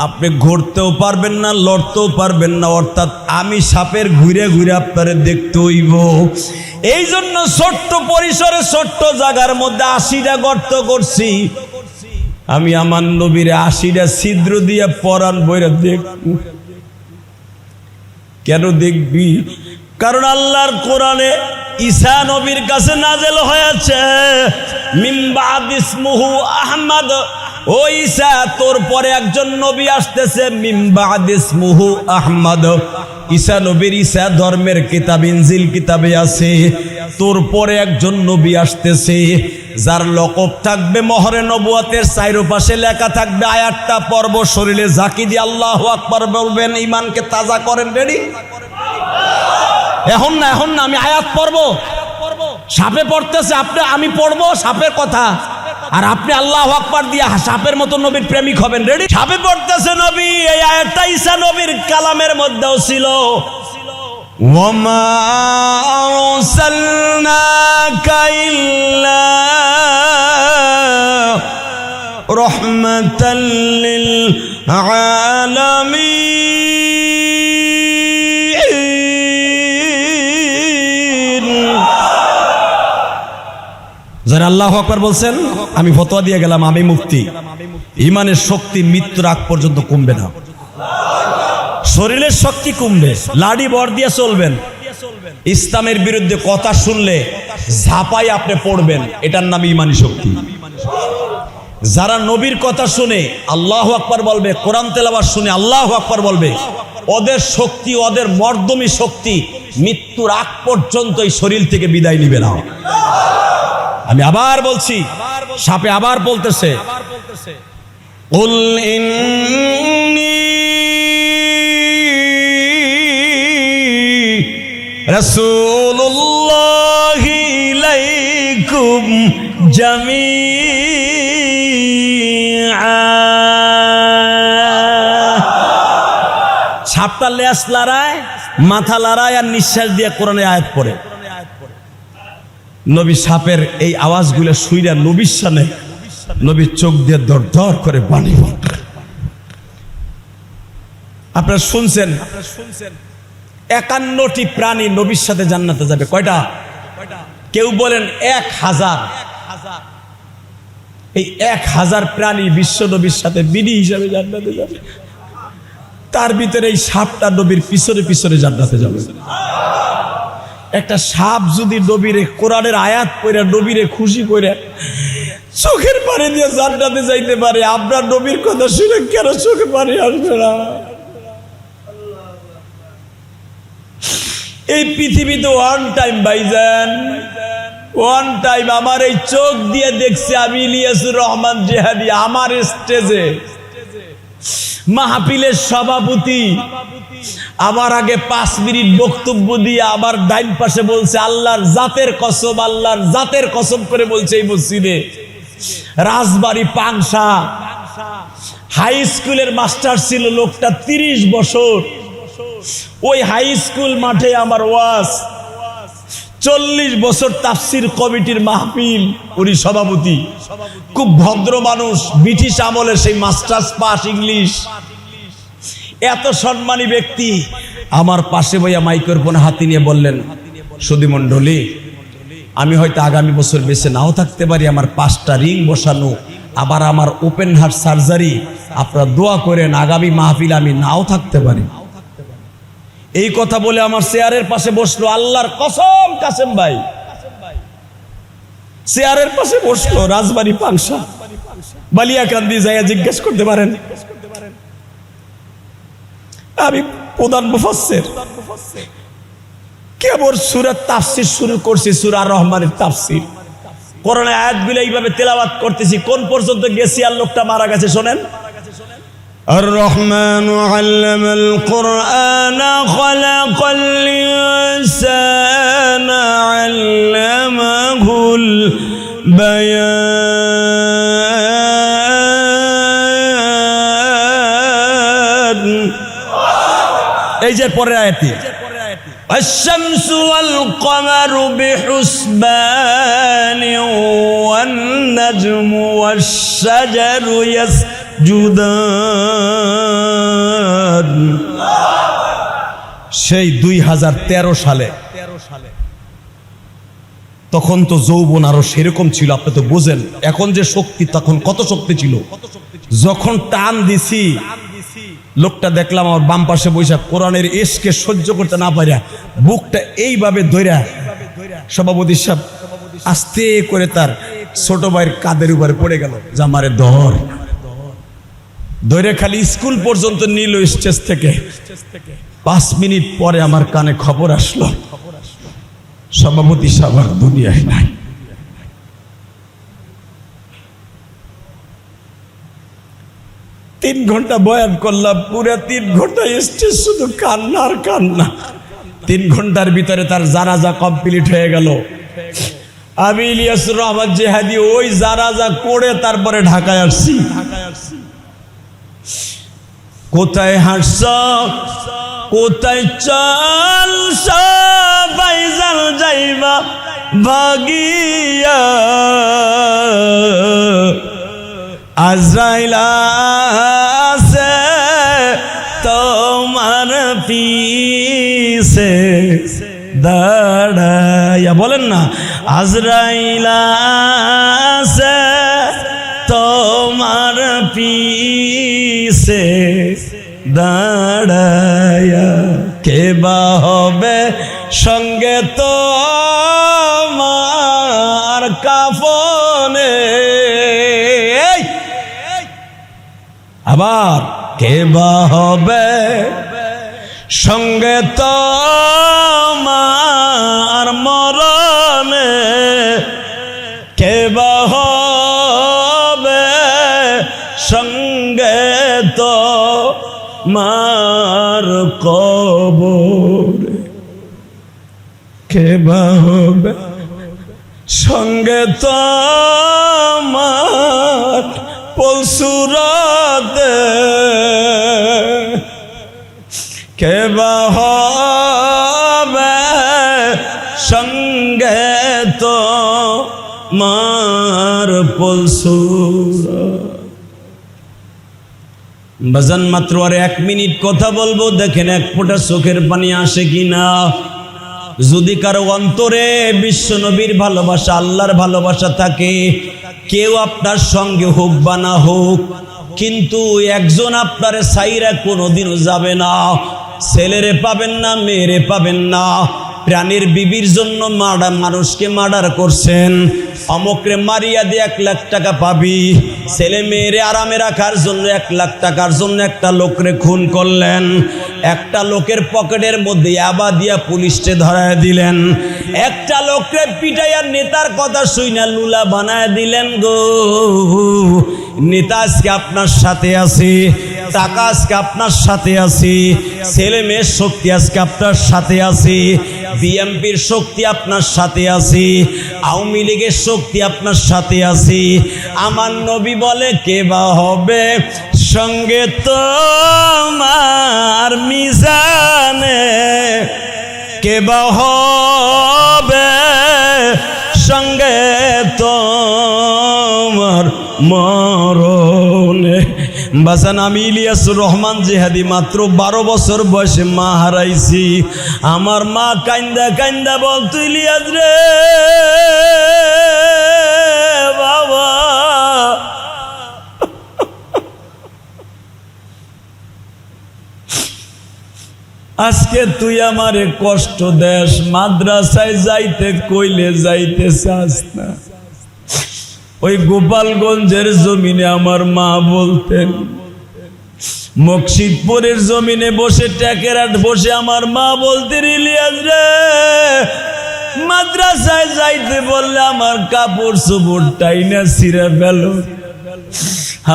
আপনি ঘুরতেও পারবেন না, লড়তেও পারবেন না, অর্থাৎ আমি সাপের ঘুরে ঘুরে আপনারে দেখতে হইব। এই জন্য ছোট্ট পরিসরে ছোট্ট জায়গার মধ্যে 80টা গর্ত করছি। আমি আমার নবীর 80টা ছিদ্র দিয়ে পরাণ বইরা দেখব। কেন দেখবি? কারণ আল্লাহর কোরআনে ঈসা নবীর কাছে নাযিল হয়েছে, মিন বাদ ইসমুহু আহমদ, ও ঈসা তোর পরে একজন নবী আসতেছে, মিন বাদ ইসমুহু আহমদ। ঈসা নবীর ঈসা ধর্মের কিতাব ইনজিল কিতাবে আছে, তোর পরে একজন নবী আসতেছে যার লকব থাকবে মোহরে নবুয়তের চারপাশে লেখা থাকবে আয়াতটা পড়ব, শরীরে ঝাঁকি দিয়ে আল্লাহু আকবার বলবেন, ঈমানকে তাজা করেন। রেডি? এখন না আমি আয়াত পড়ব, সাপে পড়তেছে, আমি পড়বো সাপের কথা, আর আপনি আল্লাহু আকবার দিয়ে সাপের মতো নবীর প্রেমিক হবেন। রেডি? সাপে পড়তেছে নবী, এই আয়াতটা ঈসা নবীর কালামের মধ্যেও ছিল, ওয়ামা আরসালনাকা ইল্লা রাহমাতাল লিল আলামিন। যারা আল্লাহু আকবার বলছেন, আমি ফতোয়া দিয়ে গেলাম, আমি মুফতি। ইমানের শক্তি মৃত্যুর আগ পর্যন্ত কমবে না, শরীরের শক্তি কমবে, লাড়ি বর দিয়ে চলবেন। ইসলামের বিরুদ্ধে কথা শুনলে ঝাঁপাই আপনি পড়বেন, এটার নাম ইমানি শক্তি। যারা নবীর কথা শুনে আল্লাহু আকবার বলবে, কোরআন তেলাওয়াত শুনে আল্লাহু আকবার বলবে, ওদের শক্তি, ওদের মর্দমী শক্তি মৃত্যুর আগ পর্যন্ত এই শরীর থেকে বিদায় নিবে না। আমি আবার বলছি, সাপে আবার বলতেছে, কুল ইন্নী রাসূলুল্লাহি ইলাইকুম জামিআ। সাপটা লেজ লড়ায়, মাথা লড়ায় আর নিঃশ্বাস দিয়ে কোরআনে আয়াত পড়ে। নবী সাপের এই আওয়াজগুলো শুইরা নবীর সামনে নবীর চোখ দিয়ে দর দর করে পানি পড়ে। আপনারা শুনছেন 51টি প্রাণী নবীর সাথে জান্নাতে যাবে। কয়টা? কেউ বলেন 1000। এই 1000 প্রাণী বিশ্ব নবীর সাথে বিধি হিসাবে জান্নাতে যাবে। তার ভিতরে এই সাপটা নবীর পিছনে পিছনে জান্নাতে যাবে। একটা সাপ যদি নবীরে কোরআনের আয়াত পড়ে নবীরে খুশি করে চোখের পানি দিয়ে জান্নাতে যাইতে পারে, আমরা নবীর কথা শুনে কেন চোখে পানি আসবে না? এই পৃথিবীতে ওয়ান টাইম ভাইজান, ওয়ান টাইম আমার এই চোখ দিয়ে দেখছি আমি ইলিয়াসুর রহমান জিহাদি আমার স্টেজে মাহফিলের সভাপতি আমার আগে 5 মিনিট বক্তব্য দিয়ে আমার ডাইন পাশে বলছে, আল্লাহর জাতের কসম, আল্লাহর জাতের কসম করে বলছে, এই মসজিদে রাজবাড়ী পাংশা হাই স্কুলের মাস্টার ছিল লোকটা 30 বছর। ওই হাই স্কুল মাঠে আমার ওয়াজ, 40 বছর তাফসির কমিটির মাহফিল, উনি সভাপতি। খুব ভদ্র মানুষ, ব্রিটিশ আমলে সেই মাস্টার্স পাস ইংলিশ, এত সম্মানী ব্যক্তি। আমার পাশে বইয়া মাইক্রোফোন হাতে নিয়ে বললেন, সুধী মণ্ডলী, আমি হয়তো আগামী বছর বেঁচে নাও থাকতে পারি, আমার 5টা রিং বসানো, আবার আমার ওপেন হার্ট সার্জারি, আপনারা দোয়া করেন আগামী মাহফিল আমি নাও থাকতে পারি। এই কথা বলে আমার চেয়ারের পাশে বসলো, আল্লাহর কসম কাসেম ভাই চেয়ারের পাশে বসলো, রাজবাড়ী পাংশা বালিয়াকান্দি যাইয়া জিজ্ঞেস করতে পারেন। আমি প্রধান মুফাসসির, কেবল সূরা তাফসীর শুরু করছি, সূরা রহমানের তাফসীর, কোরআনের আয়াতগুলো এইভাবে তেলাওয়াত করতেছি, কোন পর্যন্ত গেছি আর লোকটা মারা গেছে শোনেন। الرحمن علم القرآن خلق الإنسان علمه বায়ান। এই যে পরের আয়াতে الشمس والقمر بحسبان والنجم والشجر يسجدان। সেই 2013 সালে, তখন তো যৌবন আরো সেরকম ছিল, আপনি তো বোঝেন এখন যে শক্তি, তখন কত শক্তি ছিল। যখন টান দিছি, লোকটা দেখলাম আমার বাম পাশে বৈশা কোরআনের এশকে সহ্য করতে না পারিয়া বুকটা এইভাবে ধইরা সভাপতি সাহেব আস্তে করে তার ছোট ভাইয়ের কাঁধের উপরে পড়ে গেল, জামারে ধরে খালি স্কুল পর্যন্ত নিল স্টেজ থেকে। 5 মিনিট পরে আমার কানে খবর আসলো, সভাপতি সাহেব আর দুনিয়ায় নাই। তিন ঘন্টা বয়ান করলাম, পুরা 3 ঘন্টা স্টেজ শুধু কান্না আর কান্না। 3 ঘন্টার ভিতরে তার জানাজা কমপ্লিট হয়ে গেল। আমি ইলিয়াসুর রহমান জেহাদি ওই জানাজা করে তারপরে ঢাকায় আসছি। কোথায় হাসছ, কোথায় চলছ, বাইজাল যাইবা ভাগিয়া, আজরাইল আছে তোমার পিছে দাঁড়াইয়া। বলেন না, আজরাইল আছে তোমার পিছে দাঁড়াইয়া, কে বা হবে সঙ্গে তোমার কাফনে। আবার কে বা হবে সঙ্গে তোমার মরণে, কে বা হবে সঙ্গে তোমার কবরে, কে বা হবে সঙ্গে তোমার পলসুরাতে, কে বা হবে সঙ্গে তোমার পলসুরাত। বাজান মাত্র আর 1 মিনিট কথা বলবো, দেখেন 1 ফোঁটা চোখের পানি আসে কিনা। যদি কারো অন্তরে বিশ্ব নবীর ভালোবাসা, আল্লাহর ভালোবাসা থাকে, কেউ আপনার সঙ্গে হোক বা না হোক, কিন্তু একজন আপনার সাইরা কোনোদিনও যাবে না। ছেলেরে পাবেন না, মেয়েরে পাবেন না। প্রাণীর বিবির জন্য মানুষকে মার্ডার করছেন, অমকরে মারিয়া দিয়ে 1 লাখ টাকা পাবি। ছেলে মেয়েরে আরামে রাখার জন্য 1 লাখ টাকার জন্য একটা লোকরে খুন করলেন। একটা লোকের পকেটের মধ্যে আবা দিয়া পুলিশে ধরায় দিলেন। একটা লোকরে পিটাইয়া নেতার কথা শুইনা লুলা বানায় দিলেন গো। নেতা আজকে আপনার সাথে আছে, টাকা আজকে আপনার সাথে আছে, ছেলে মেয়ের শক্তি আজকে আপনার সাথে আছে, বিএমপির শক্তি আপনার সাথে আছে, আওয়ামী লীগের শক্তি আপনার সাথে আছে। আমার নবী বলে, কে বা হবে সঙ্গে তোমার মিজানে, কে বা হবে সঙ্গে তোমার মরণে। বাসান আমি ইলিয়াসুর রহমান জেহাদি মাত্র 12 বছর বয়সে মা হারাইছি। আমার মা কান্দা কান্দা বলতো, ইলিয়াস রে বাবা, আজকে তুই আমারে কষ্ট দেস, মাদ্রাসায় যাইতে কইলে যাইতে চাস না। ওই গোপালগঞ্জের জমিনে আমার মা বলতেন, মকসিদপুরের জমিনে বসে ট্যাকেরাট বসে আমার মা বলতেন, ইলিয়াস রে মাদ্রাসায় যাইতে বললে আমার কাপড় চোপড় টাইনা ছিঁড়ে ফেল।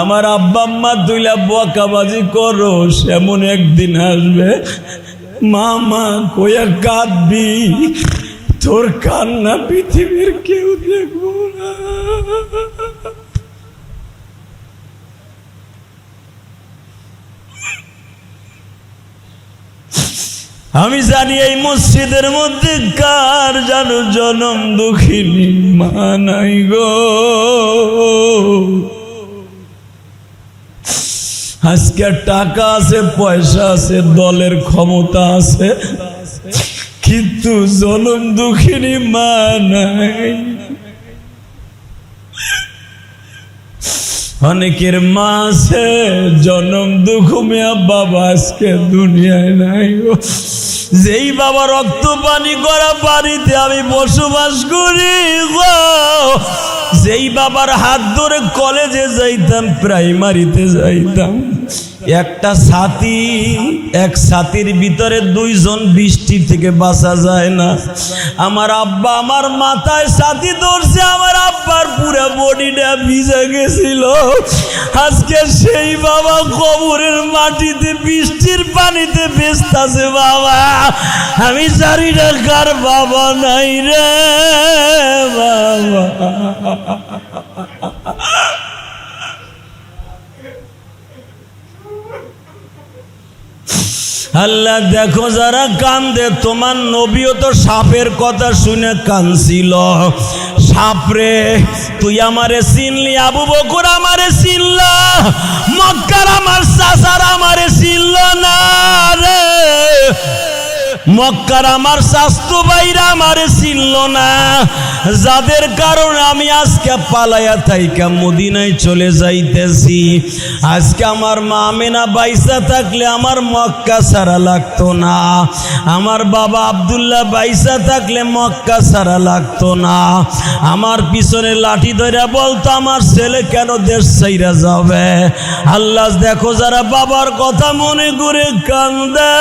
আমার আব্বা আম্মা তুইলা বকাবাজি করো, এমন একদিন আসবে মা মা কইয়া কাঁদবি, তোর কান্না পৃথিবীর কেউ দেখবো না। আমি জানি এই মসজিদের মধ্যে কার যেন জনম দুঃখিনী মা নাই গো। আজকে টাকা আছে, পয়সা আছে, দলের ক্ষমতা আছে, কিন্তু জনম দুঃখিনী মা নাই। অনেকের মা আছে, জনম দুঃখ মেয়া বাবা আজকে দুনিয়ায় নাই গো। যেই বাবা রক্ত পানি করা বাড়িতে আমি বসবাস করি গো, যেই বাবার হাত ধরে কলেজে যাইতাম, প্রাইমারিতে যাইতাম, একটা ছাতি, এক ছাতির ভিতরে দুইজন বৃষ্টি থেকে বাঁচা যায় না। আমার আব্বা আমার মাথায় ছাতি ধরছে, আমার আব্বার পুরো বডিটা ভিজে গেছিল। আজকে সেই বাবা কবরের মাটিতে বৃষ্টির পানিতে ভেস্তাছে। বাবা আমি জানি না কার বাবা নাই রে বাবা। আল্লাহ দেখো যারা কান্দে, তোমার নবীও তো সাপের কথা শুনে কাঁদছিল। সাপরে তুই আমারে চিনলি, আবু বকর আমারে চিনল, মক্কার আমার চাচার আমারে চিনল না রে, মক্কার আমার স্বাস্থ্য ভাইরা আমারে চিনল না, যাদের কারণে আমি আজকে পালাইয়া থাইকা মদিনায় চলে যাইতেছি। আজকে আমার মা আমেনা বাইসা থাকলে আমার মক্কা ছাড়া লাগতো না, আমার বাবা আব্দুল্লাহ বাইসা থাকলে মক্কা ছাড়া লাগতো না। আমার পিছনে লাঠি ধরে বলতো আমার ছেলে কেন দেশ ছাইরা যাবে। আল্লাহ দেখো যারা বাবার কথা মনে করে কান্দে,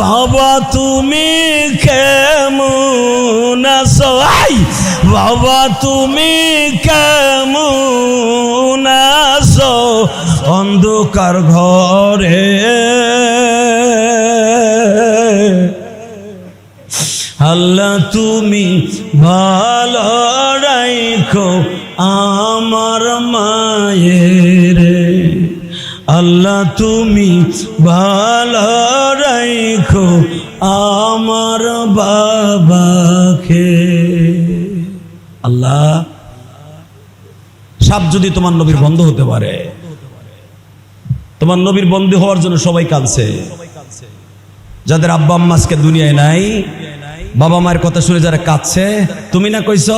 বাবা তুমি কেমন আছো, বাবা তুমি কেমন আছো অন্ধকার ঘরে, আল্লাহ তুমি ভালো রাখো আমার মায়ের, আল্লাহ তুমি ভালো রাখো আমার বাবাকে। আল্লাহ সাপ যদি তোমার নবীর বন্ধু হতে পারে, তোমার নবীর বন্ধু হওয়ার জন্য সবাই কাঁদছে। যাদের আব্বা আম্মা আজকে দুনিয়ায় নাই, বাবা মায়ের কথা শুনে যারা কাঁদছে, তুমি না কইছ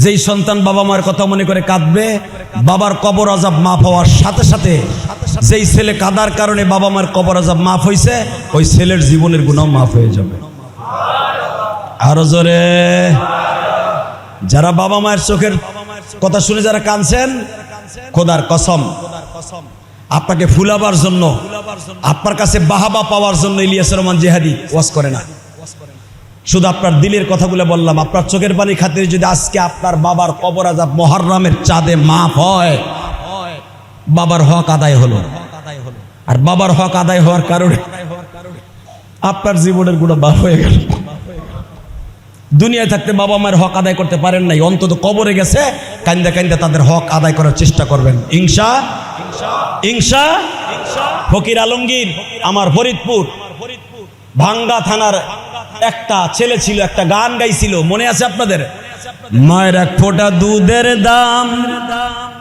যেই সন্তান বাবা মায়ের কথা মনে করে কাঁদবে, বাবার কবর আযাব মাফ হওয়ার সাথে সাথে যেই ছেলে কাদার কারণে বাবা মায়ের কবর আযাব মাফ হয়েছে, ওই ছেলের জীবনের গুনাহ মাফ হয়ে যাবে। আরো জোরে। যারা বাবা মায়ের চোখের কথা শুনে যারা কাঁদছেন, খোদার কসম আপনাকে ফুলাবার জন্য, আপনার কাছে বাহাবা পাওয়ার জন্য ইলিয়াস রহমান জিহাদি ওয়াজ করে না, শুধু আপনার দিলের কথাগুলো বললাম। আপনার চোখের পানি খাতিরে যদি আজকে আপনার বাবার কবর আযাব মুহররমের চাঁদে মাফ হয়, বাবার হক আদায় হলো। আর বাবার হক আদায় হওয়ার কারণে আপনার জীবনের গুনাহ মাফ হয়ে গেল। দুনিয়ায় থাকতে বাবা মায়ের হক আদায় করতে পারেন নাই, অন্তত কবরে গেছে কান্দা কান্দা তাদের হক আদায় করার চেষ্টা করবেন ইনশা। ফকির আলমগীর আমার ফরিদপুর ভাঙ্গা থানার একটা ছেলে ছিল, একটা গান গাইছিল, মনে আছে আপনাদের? মায়ের এক ফোঁটা দুধের দাম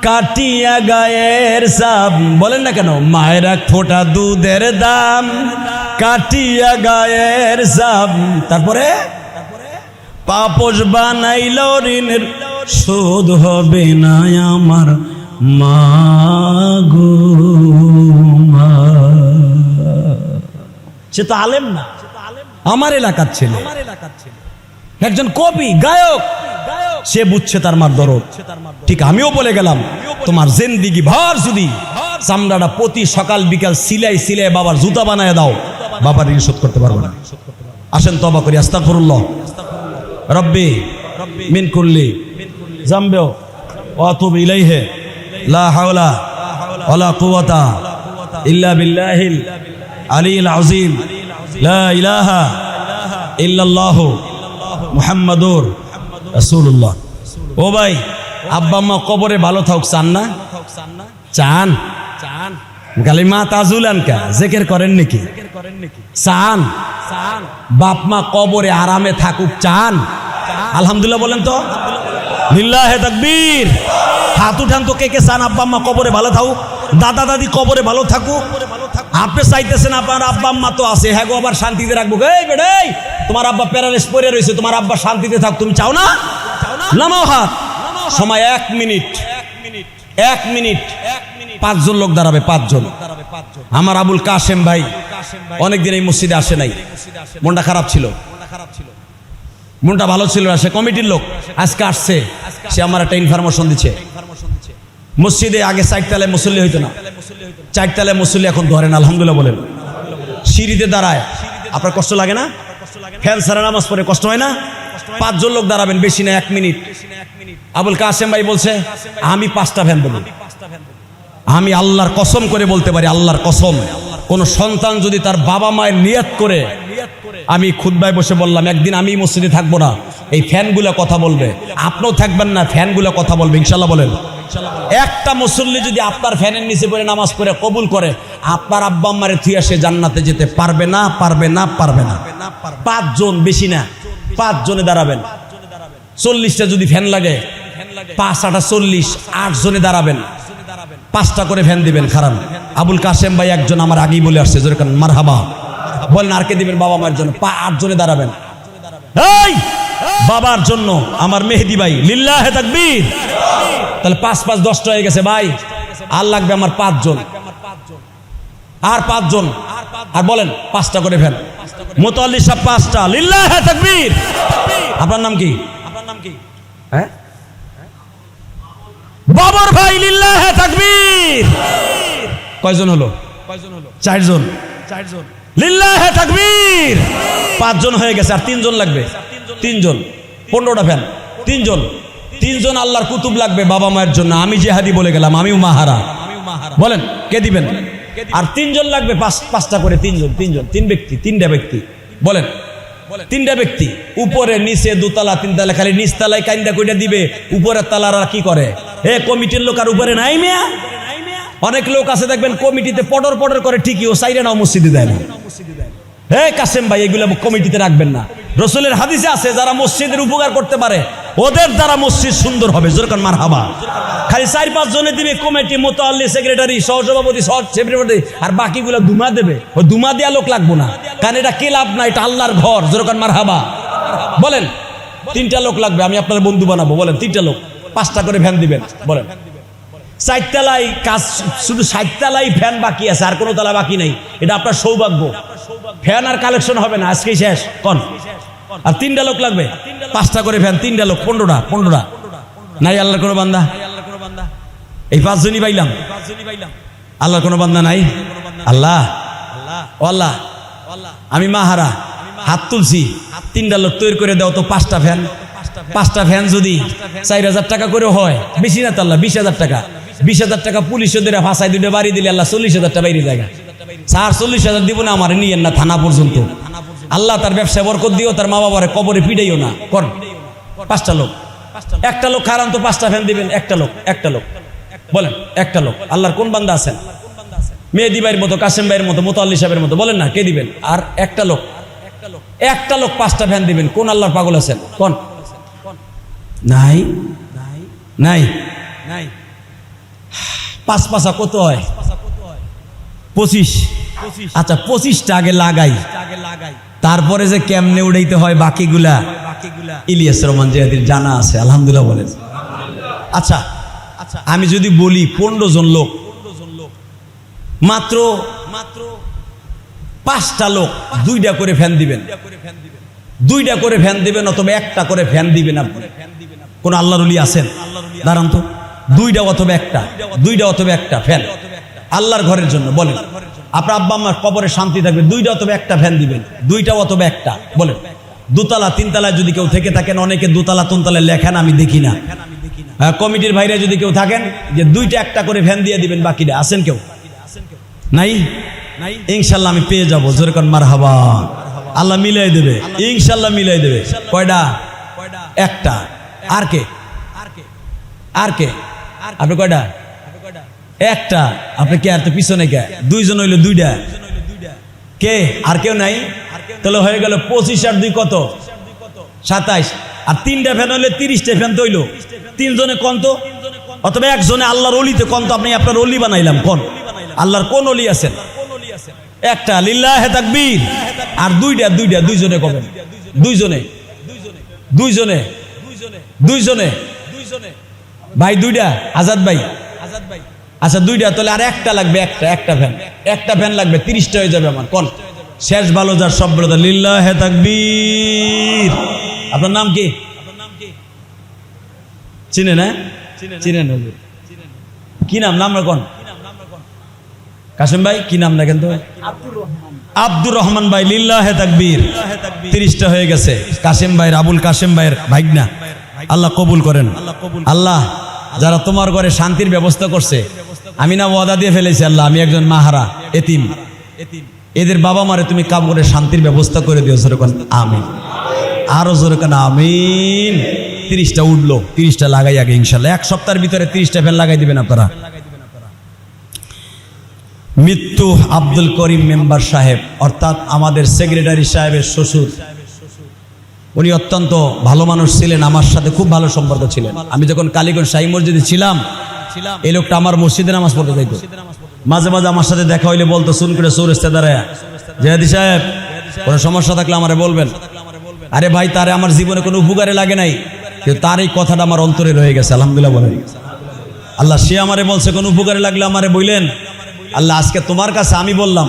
কাটিয়া গায়ের সাপ, বলেন না কেন? মায়ের এক ফোঁটা দুধের দাম কাটিয়া গায়ের সাপ, তারপরে পাপোশ বানাইল ঋণের শোধ হবে না আমার মা গো মা। সে তো আলেম না, আমার এলাকার ছেলে, একজন কবি গায়ক, সে বুঝছে তার মার দরদ। ঠিক আমিও বলে গেলাম, তোমার জিন্দিগি ভর যদি চামড়াটা প্রতি সকাল বিকাল সিলাই সিলাই বাবার জুতা বানায় দাও, বাবার ঋণ শোধ করতে পারবে না। আসেন তওবা করি, আস্তাগফিরুল্লাহ রব্বি মিন কুল্লি জামবি ওয়া আতুবু ইলাইহি লা হাওলা ওয়ালা কুওয়াতা ইল্লা বিল্লাহিল আলিয়্যিল আযীম লা ইলাহা ইল্লাল্লাহ মুহাম্মাদুর রাসূলুল্লাহ। ও ভাই, আব্বা আম্মা কবরে ভালো থাকুক চান না? চান? গালিমা তাজুলান কা জিকির করেন নাকি? চান? বাপ মা কবরে আরামে থাকুক চান? আলহামদুলিল্লাহ বলেন তো। লিল্লাহে তাকবীর। হাত উঠান তো কে কে চান আব্বা আম্মা কবরে ভালো থাকুক, দাদা দাদি কবরে ভালো থাকুক? আপনি চাইতেছেন আপনার আব্বা আম্মা তো আছে, হ্যাঁ গো আবার শান্তিতে রাখবো। এই বেড়াই, তোমার আব্বা প্যারালাইস পড়ে রয়েছে, তোমার আব্বা শান্তিতে থাক, তুমি চাও না? নামাও হাত। সময় 1 মিনিট। 1 মিনিট। 5 জন লোক দাঁড়াবে, 5 জন। আমার আবুল কাশেম ভাই অনেকদিন এই মসজিদে আসে নাই, মনটা খারাপ ছিল, মনটা ভালো ছিল না। সে কমিটির লোক, আজকে আসছে। সে আমার একটা ইনফরমেশন দিচ্ছে, মসজিদে আগে 4 তলায় মুসল্লি হইতো না, 4 তলায় মুসল্লি এখন ধরেন। আলহামদুলিল্লাহ বলেন। সিঁড়িতে দাঁড়ায়, আপনার কষ্ট লাগে না? ফ্যান ছাড়া নামাজ পড়ে কষ্ট হয় না? 5 জন লোক দাঁড়াবেন, বেশি না, 1 মিনিট। আবুল কাশেম ভাই বলছে আমি 5টা ফ্যান দেবো। আমি আল্লাহর কসম করে বলতে পারি, আল্লাহর কসম, কোন সন্তান যদি তার বাবা মায়ের নিয়ত করে, আমি খুতবায় বসে বললাম একদিন আমি মসজিদে থাকবো না, এই ফ্যানগুলো কথা বলবে, আপনিও থাকবেন না, ফ্যানগুলো কথা বলবে, ইনশাল্লাহ বলেন। একটা মুসল্লি যদি আপনার ফ্যানের নিচে পড়ে নামাজ পড়ে কবুল করে, আপনার আব্বা আম্মারে থুইয়া সে জান্নাতে যেতে পারবে না, পারবে না, পারবে না। 5 জন, বেশি না, 5 জনে দাঁড়াবেন। 40টা যদি ফ্যান লাগে, 5 8 40, 8 জনে দাঁড়াবেন, 5টা করে ফ্যান দিবেন। খারাপ। আবুল কাশেম ভাই একজন আমার আগেই বলে আসছে, যেরকম মারহাবা বলেন। আর কে দিবেন? বাবা মায়ের জন্য 8 জনে দাঁড়াবেন। এই বাবার জন্য আমার মেহেদি ভাই, লিল্লাহে তাকবীর। তাহলে 5 5 10টা হয়ে গেছে ভাই। আর লাগবে আমার 5 জন, আর 5 জন। আর বলেন 5টা করে ফ্যান। মুতাল্লি সাহেব 5টা, লিল্লাহে তাকবীর। আপনার নাম কি? হ্যাঁ বাবর ভাই, লিল্লাহে তাকবীর। কয়জন হলো? 4 জন। লিল্লাহে তাকবীর। 5 জন হয়ে গেছে, আর 3 জন লাগবে। 3 জন, 15টা ফ্যান। 3 জন, 3 জন আল্লাহর কুতুব লাগবে বাবা মায়ের জন্য। আমি জেহাদি বলে গেলাম, আমিও মাহারা। বলেন কে দিবেন? আর 3 জন লাগবে, 5টা করে। 3 জন, 3 জন, 3 ব্যক্তি, 3টা ব্যক্তি। বলেন 3টা ব্যক্তি। উপরে নিচে 2 তলা 3 তলা, খালি নিচ তলায় কাইন্দা কইটা দিবে, উপরের তলারা কি করে? এ কমিটির লোক আর উপরে নাই মিয়া। অনেক লোক আছে দেখবেন কমিটিতে পডর পডর করে, ঠিকই ও সাইরে নাও মসজিদে দেয় না। হে কাসেম ভাই, এগুলো কমিটিতে রাখবেন না। রসুলের হাদিসে আছে যারা মসজিদের উপকার করতে পারে ওদের দ্বারা মসজিদ সুন্দর হবে। যেরকম মারহাবা। খালি 4 5 জনে দিবে কমিটি, মুতাল্লি, সেক্রেটারি, সহসভাপতি, সেক্রেটারি, আর বাকিগুলো দুমা দেবে। ওই দুমা দেওয়া লোক লাগবো না, কারণ এটা কে লাভ না, এটা আল্লাহর ঘর। যেরকম মারহাবা। বলেন 3টা লোক লাগবে, আমি আপনার বন্ধু বানাবো। বলেন 3টা লোক, 5টা করে ফ্যান দিবেন। বলেন 4 তলায় কাজ, শুধু 7 তলায় ফ্যান বাকি আছে, আর কোনো তলা বাকি নেই। এটা আপনার সৌভাগ্য। ফ্যান আর কালেকশন হবে না, আজকেই শেষ। কোন? আর 3টা লোক লাগবে, 5টা করে ফ্যান, 3টা লোক, 15টা। নাই আল্লাহর কোনো বান্দা? এই 5 জনই পাইলাম। আল্লাহর কোনো বান্দা নাই? আল্লাহ, আল্লাহ, আমি মাহারা হাত তুলছি, 3টা লোক তৈরি করে দাও তো। 5টা ফ্যান, 5টা ফ্যান যদি 4000 টাকা করে হয়, বেশি না তো আল্লাহ, 20,000 টাকা। 20,000 টাকা পুলিশে ধরে ফাঁসাই 2টা বাড়ি দিলে আল্লাহ 40,000 টাকা বাইরে জায়গা। 40,000 দিব না, আমার নিয়েন না থানা পর্যন্ত। আল্লাহ তার ব্যবসায় বরকত দিও, তার মা বাবারে কবরে পিটাইও না। কর 5টা লোক। 1টা লোক খারান তো 5টা ফ্যান দিবেন। 1টা লোক, 1টা লোক। বলেন 1টা লোক। আল্লাহর কোন বান্দা আছেন? মেহেদি ভাইয়ের মতো, কাসেম ভাইয়ের মতো, মুতাল্লি সাহেবের মতো। বলেন না কে দিবেন? আর 1টা লোক, 1টা লোক 5টা ফ্যান দিবেন। কোন আল্লাহর পাগল আছেন? কোন? নাই, নাই, নাই। 5 5 কত হয়? 25। আচ্ছা 25টা আগে লাগাই, তারপরে যে কেমনে উড়াইতে হয় বাকিগুলা ইলিয়াস রহমান জিহাদির জানা আছে। আলহামদুলিল্লাহ বলেন। আচ্ছা আমি যদি বলি 15 জন লোক, মাত্র 5টা লোক 2টা করে ফ্যান দিবেন। 2টা করে ফ্যান দিবেন, অথবা 1টা করে ফ্যান দিবেন। আপনি কোন আল্লাহর ওলি আছেন? দাঁড়ান তো। 2টা অথবা 1টা, 2টা অথবা 1টা ফ্যান আল্লাহর ঘরের জন্য। বলেন আপনার আব্বা আম্মার কবরে শান্তি থাকবে, 2টা অথবা 1টা ফ্যান দিবেন। 2টা অথবা 1টা। বলেন 2 তলা 3 তলায় যদি কেউ থেকে থাকেন, অনেকে 2 তলা 3 তলায় লেখেন, আমি দেখি না। কমিটির ভাইরা যদি কেউ থাকেন, যে 2টা 1টা করে ফ্যান দিয়ে দিবেন, বাকিটা আছেন কেউ? নাই? ইনশাল্লাহ আমি পেয়ে যাবো, জোরে কোন মারহাবা। আল্লাহ মিলাই দেবে, ইনশাল্লাহ মিলাই দেবে। কয়টা? একটা। আর কে? আপনি কয়টা? একটা। আপনি কে? আর তো পিছনে কে? দুইজন হইলো দুইটা। কে? আর কেউ নাই? তাহলে হয়ে গেল 25 আর 2 কত? 27। আর 3টা ফ্যান হইলে 30টা ফ্যান তৈল। 3 জনে কোন তো? অথবা একজনে আল্লাহর অলিতে কোন তো? আপনি আপনার অলি বানাইলাম কোন? আল্লাহর কোন অলি আছেন? একটা। লিল্লাহে তাকবীর। আর দুইজনে কবেন? দুইজনে ভাই, দুইটা। আজাদ ভাই, আচ্ছা দুইটা। তাহলে আর একটা লাগবে, একটা ফ্যান লাগবে। 30টা হয়ে যাবে আমার কোন? শেষ ভালো যার সব বলে লিল্লাহে তাকবীর। আপনার নাম কি? চিনেন? না চিনেন? কি নাম? নাম কোন? কাসেম ভাই কি নাম? না কিন্তু আব্দুর রহমান ভাই। লিল্লাহে তাকবীর। 30টা হয়ে গেছে। কাসেম ভাইয়ের, আবুল কাসেম ভাইয়ের ভাগনা, আল্লাহ কবুল করেন। আল্লাহ যারা তোমার ঘরে শান্তির ব্যবস্থা করছে, আমি না ওয়াদা দিয়ে ফেলেছি আল্লাহ, আমি একজন মাহারা এতিম, এদের বাবা মারে তুমি কাবরে শান্তির ব্যবস্থা করে দিও। জোরে কোন আমিন। আরো জোরে কোন আমিন। 30টা উঠলো, 30টা লাগাই আগে ইনশাল্লাহ। 1 সপ্তাহের ভিতরে 30টা ফ্যান লাগাই দিবেন আপনারা। মৃত্যু আব্দুল করিম মেম্বার সাহেব, অর্থাৎ আমাদের সেক্রেটারি সাহেবের শ্বশুর। উনি অত্যন্ত ভালো মানুষ ছিলেন, আমার সাথে খুব ভালো সম্পর্ক ছিলেন। আমি যখন কালীগঞ্জ শাহী মসজিদে ছিলাম, এই লোকটা আমার মসজিদে নামাজ পড়তে যাইতো। মাঝে মাঝে আমার সাথে দেখা হইলে বলতো, শুন করে চৌরাস্তা দাঁড়ায়, জেহাদি সাহেব কোনো সমস্যা থাকলে আমারে বলবেন। আরে ভাই, তারে আমার জীবনে কোনো উপকারে লাগে নাই, কিন্তু তার এই কথাটা আমার অন্তরে রয়ে গেছে। আলহামদুলিল্লাহ বলেন। আল্লাহ সে আমারে বলছে কোনো উপকারে লাগলে আমারে বললেন। আল্লাহ আজকে তোমার কাছে আমি বললাম,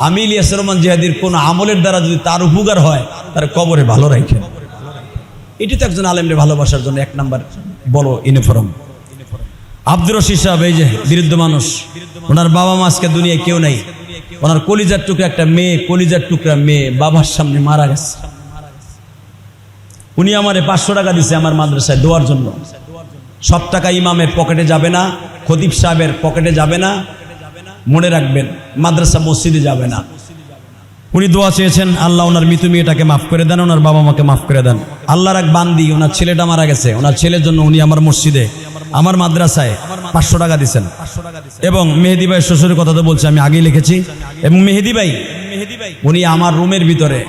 আমি ইলিয়াস রহমান জিহাদির কোন আমলের দ্বারা যদি তার উপকার হয়, তার কবরে ভালো রাখেন। এটি তো একজন আলেমরে ভালোবাসার জন্য 1 নাম্বার বড় ইউনিফর্ম। আব্দুর রশিদ সাহেব, এই যে বৃদ্ধ মানুষ, ওনার বাবা মা আজকে দুনিয়ায় কেউ নাই। ওনার কলিজার টুকরা একটা মেয়ে, কলিজার টুকরা মেয়ে বাবার সামনে মারা গেছে। উনি আমারে 500 টাকা দিছে আমার মাদ্রাসায় দোয়ার জন্য। সব টাকা ইমামের পকেটে যাবে না, খতিব সাহেবের পকেটে যাবে না, মনে রাখবেন, মাদ্রাসা মসজিদে যাবে না। উনি দোয়া চেয়েছেন, আল্লাহ ওনার মৃত মেয়েটাকে মাফ করে দেন, ওনার বাবা মাকে মাফ করে দেন। আল্লাহর এক বান্দি, ওনার ছেলেটা মারা গেছে, ওনার ছেলের জন্য উনি আমার মসজিদে, আমার মাদ্রাসায় 500 টাকা দিচ্ছেন। এবং মেহেদি ভাইয়ের শ্বশুরের কথা তো বলছি, আমি আগেই লিখেছি। এবং মেহেদি ভাই উনি আমার রুমের ভিতরে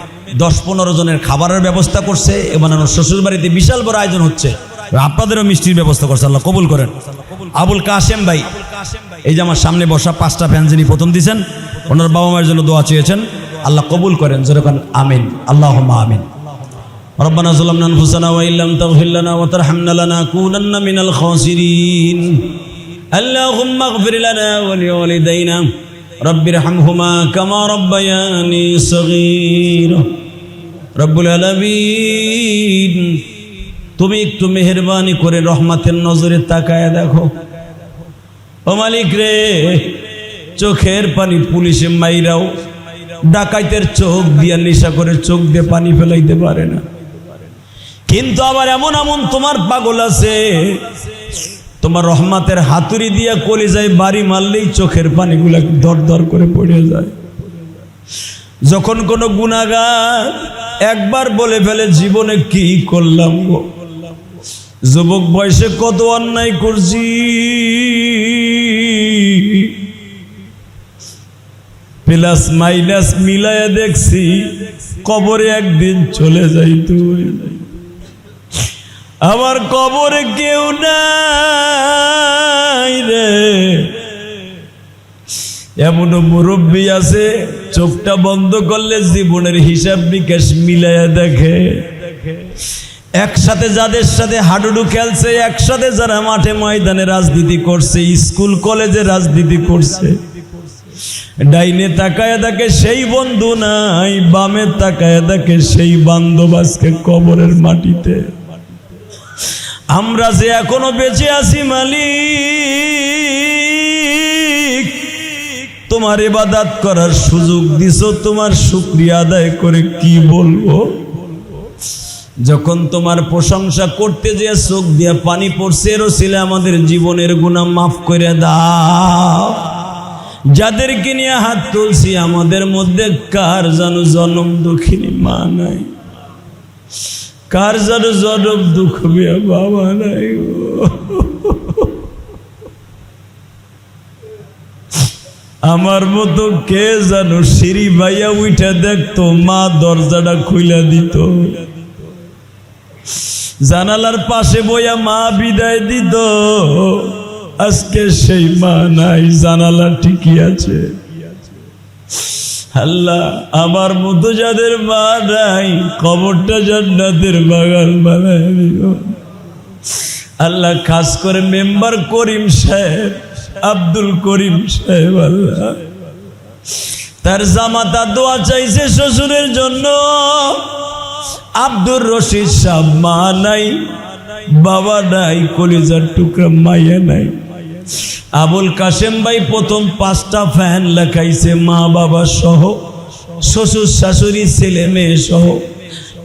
10-15 জনের খাবারের ব্যবস্থা করছে, এবং ওনার শ্বশুর বাড়িতে বিশাল বড় আয়োজন হচ্ছে, আপনাদেরও মিষ্টির ব্যবস্থা করছে। আল্লাহ কবুল করেন। আবুল কাসেম ভাই, এই যে আমার সামনে বসা 5টা ফ্যান যিনি প্রথম দিয়েছেন, ওনার বাবা মায়ের জন্য দোয়া চেয়েছেন, আল্লাহ কবুল করেন। যেরকম আমিন, আল্লাহুম্মা আমিন। রব্বানা যালামনা আনফুসানা ওয়া ইল্লাম তাগফির লানা ওয়া তারহামনা লানাকুনান্না মিনাল খাসিরিন। আল্লাহুম্মা ইগফির লানা ওয়া লিওয়ালিদাইনা রাব্বিরহামহুমা কামা রাব্বায়ানি সগীরা। রব্বুল আলামিন, তুমি একটু মেহেরবানি করে রহমতের নজরে তাকায় দেখো। ও মালিক রে, চোখের পানি পুলিশে মাইরাও ডাকাইতের চোখ দিয়া নেশা করে চোখ দিয়ে পানি ফেলাইতে পারে না, কিন্তু আবার এমন এমন তোমার পাগল আছে, তোমার রহমতের হাতুড়ি দিয়া কলিজায় বাড়ি মারলেই চোখের পানিগুলা দর দর করে পড়ে যায়। যখন কোনো গুনাহগার একবার বলে ফেলে, জীবনে কি করলাম গো, যুবক বয়সে কত অন্যায় করছি, প্লাস মাইনাস মিলায়া দেখছি, কবরে একদিন চলে যাইতো। আমার কবরে কেউ নাই রে। এমন মুরব্বী আছে, চোখটা বন্ধ করলে জীবনের হিসাব নিকাশ মিলায়া দেখে। একসাথে যাদের সাথে হাডুডু খেলছে, একসাথে যারা মাঠে ময়দানে রাজনীতি করছে, স্কুল কলেজে রাজনীতি করছে, ডাইনে তাকায় দেখে সেই বন্ধু নাই, বামে তাকায় দেখে সেই বান্ধব আজকে কবরের মাটিতে। আমরা যে এখনো বেঁচে আছি মালিক, তোমার ইবাদত করার সুযোগ দিছো, তোমার শুকরিয়া আদায় করে কি বলবো। যখন তোমার প্রশংসা করতে যে চোখ দিয়ে পানি পড়ছে, রসিলে আমাদের জীবনের গুনাহ মাফ করে দাও। যাদেরকে নিয়ে হাত তুলছি আমাদের মধ্যে কার যেন জনম দুঃখিনী মা নাই, কার যেন জনম দুঃখ বিয়া বাবা নাই। আমার মতো কে যেন সিঁড়ি ভাইয়া উঠে দেখতো, মা দরজাটা খুইলা দিত, জানালার পাশে বইয়া মা বিদায় দিত। আজকে সেই মা নাই, জানালা ঠিকই আছে। আল্লাহ আমার মতো যাদের মা নাই কবরটা জান্নাতের বাগান বানায় দিও। আল্লাহ খাস করে মেম্বার করিম সাহেব, আব্দুল করিম সাহেব, আল্লাহ তার জামাতা দোয়া চাইছে শ্বশুরের জন্য। আব্দুর রশিদ সাহেব মা নাই, বাবা নাই, কলিজার টুকরা মাইয়া নাই। আবুল কাশেম ভাই প্রথম 5টা ফ্যান লাগাইছে মা বাবা সহ, শ্বশুর শাশুড়ি ছেলে মেয়ে সহ।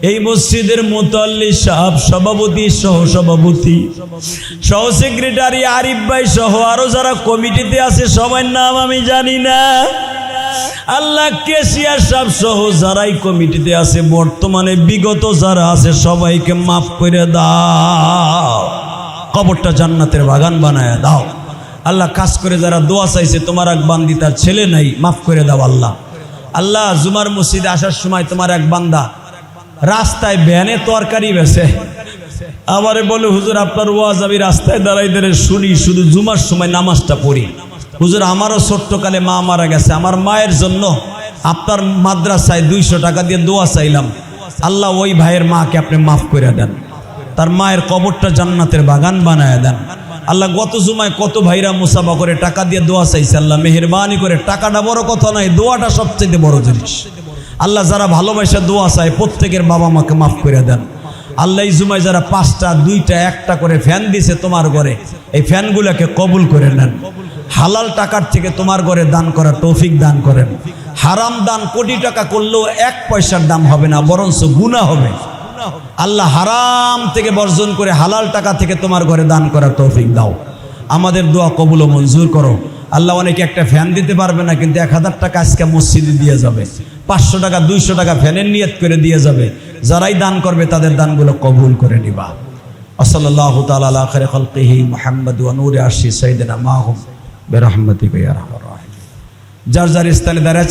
এই মসজিদের মুতাল্লি সাহেব, সভাপতি সহ সভাপতি সহ সেক্রেটারি আরিফ ভাই সহ আরো যারা কমিটিতে আছে সবার নাম আমি জানি না। আল্লাহ কেশিয়ার সাহেব সহ যারাই কমিটিতে আছে, বর্তমানে বিগত যারা আছে সবাইকে মাফ করে দাও, কবরটা জান্নাতের বাগান বানায় দাও। আল্লাহ কাজ করে যারা দোয়া চাইছে, তোমার এক বান্দি তার ছেলে নাই, মাফ করে দাও আল্লাহ। আল্লাহ জুমার মসজিদে আসার সময় তোমার এক বান্দা রাস্তায় ভ্যানে তরকারি বেচে, আমারে বলে হুজুর আপনার ওয়াজ আমি রাস্তায় দাঁড়াই দাঁড়াই শুনি, শুধু জুমার সময় নামাজটা পড়ি। হুজুর আমারও ছোট্টকালে মা মারা গেছে, আমার মায়ের জন্য আপনার মাদ্রাসায় 200 টাকা দিয়ে দোয়া চাইলাম। আল্লাহ ওই ভাইয়ের মাকে আপনি মাফ করে দেন, তার মায়ের কবরটা জান্নাতের বাগান বানায় দেন। আল্লাহ গত জুমায় কত ভাইরা মুসাফা করে টাকা দিয়ে দোয়া চাইছে, আল্লাহ মেহেরবানি করে, টাকাটা বড় কথা নয়, দোয়াটা সবচেয়ে বড় জিনিস। আল্লাহ যারা ভালোবাসা দোয়া চায় প্রত্যেকের বাবা মাকে মাফ করে দেন। আল্লাহ এই জুমায় যারা 5টা 2টা 1টা করে ফ্যান দিছে তোমার ঘরে, এই ফ্যানগুলোকে কবুল করে নেন। হালাল টাকার থেকে তোমার ঘরে দান করা তৌফিক দান করেন। হারাম দান কোটি টাকা করলেও 1 পয়সার দাম হবে না, বরঞ্চ গুনাহ হবে। আল্লাহ হারাম থেকে বর্জন করে হালাল টাকা থেকে তোমার ঘরে দান করার তৌফিক দাও। আমাদের দোয়া কবুল ও মঞ্জুর করো। আল্লাহ অনেকে একটা ফ্যান দিতে পারবে না, কিন্তু 1000 টাকা আজকে মসজিদে দিয়ে যাবে, 500 টাকা 200 টাকা ফ্যানের নিয়ত করে দিয়ে যাবে। যারাই দান করবে তাদের দানগুলো কবুল করে নিবা। সাল্লাল্লাহু তাআলা আলা খায়রি খালকিহি মুহাম্মদ ওয়া নূরি আরশি সাইয়্যিদিনা মাহুম বিরহমাতিকা ইয়া আরহামার রাহিমিন। যার যার স্থানে দাঁড়ায়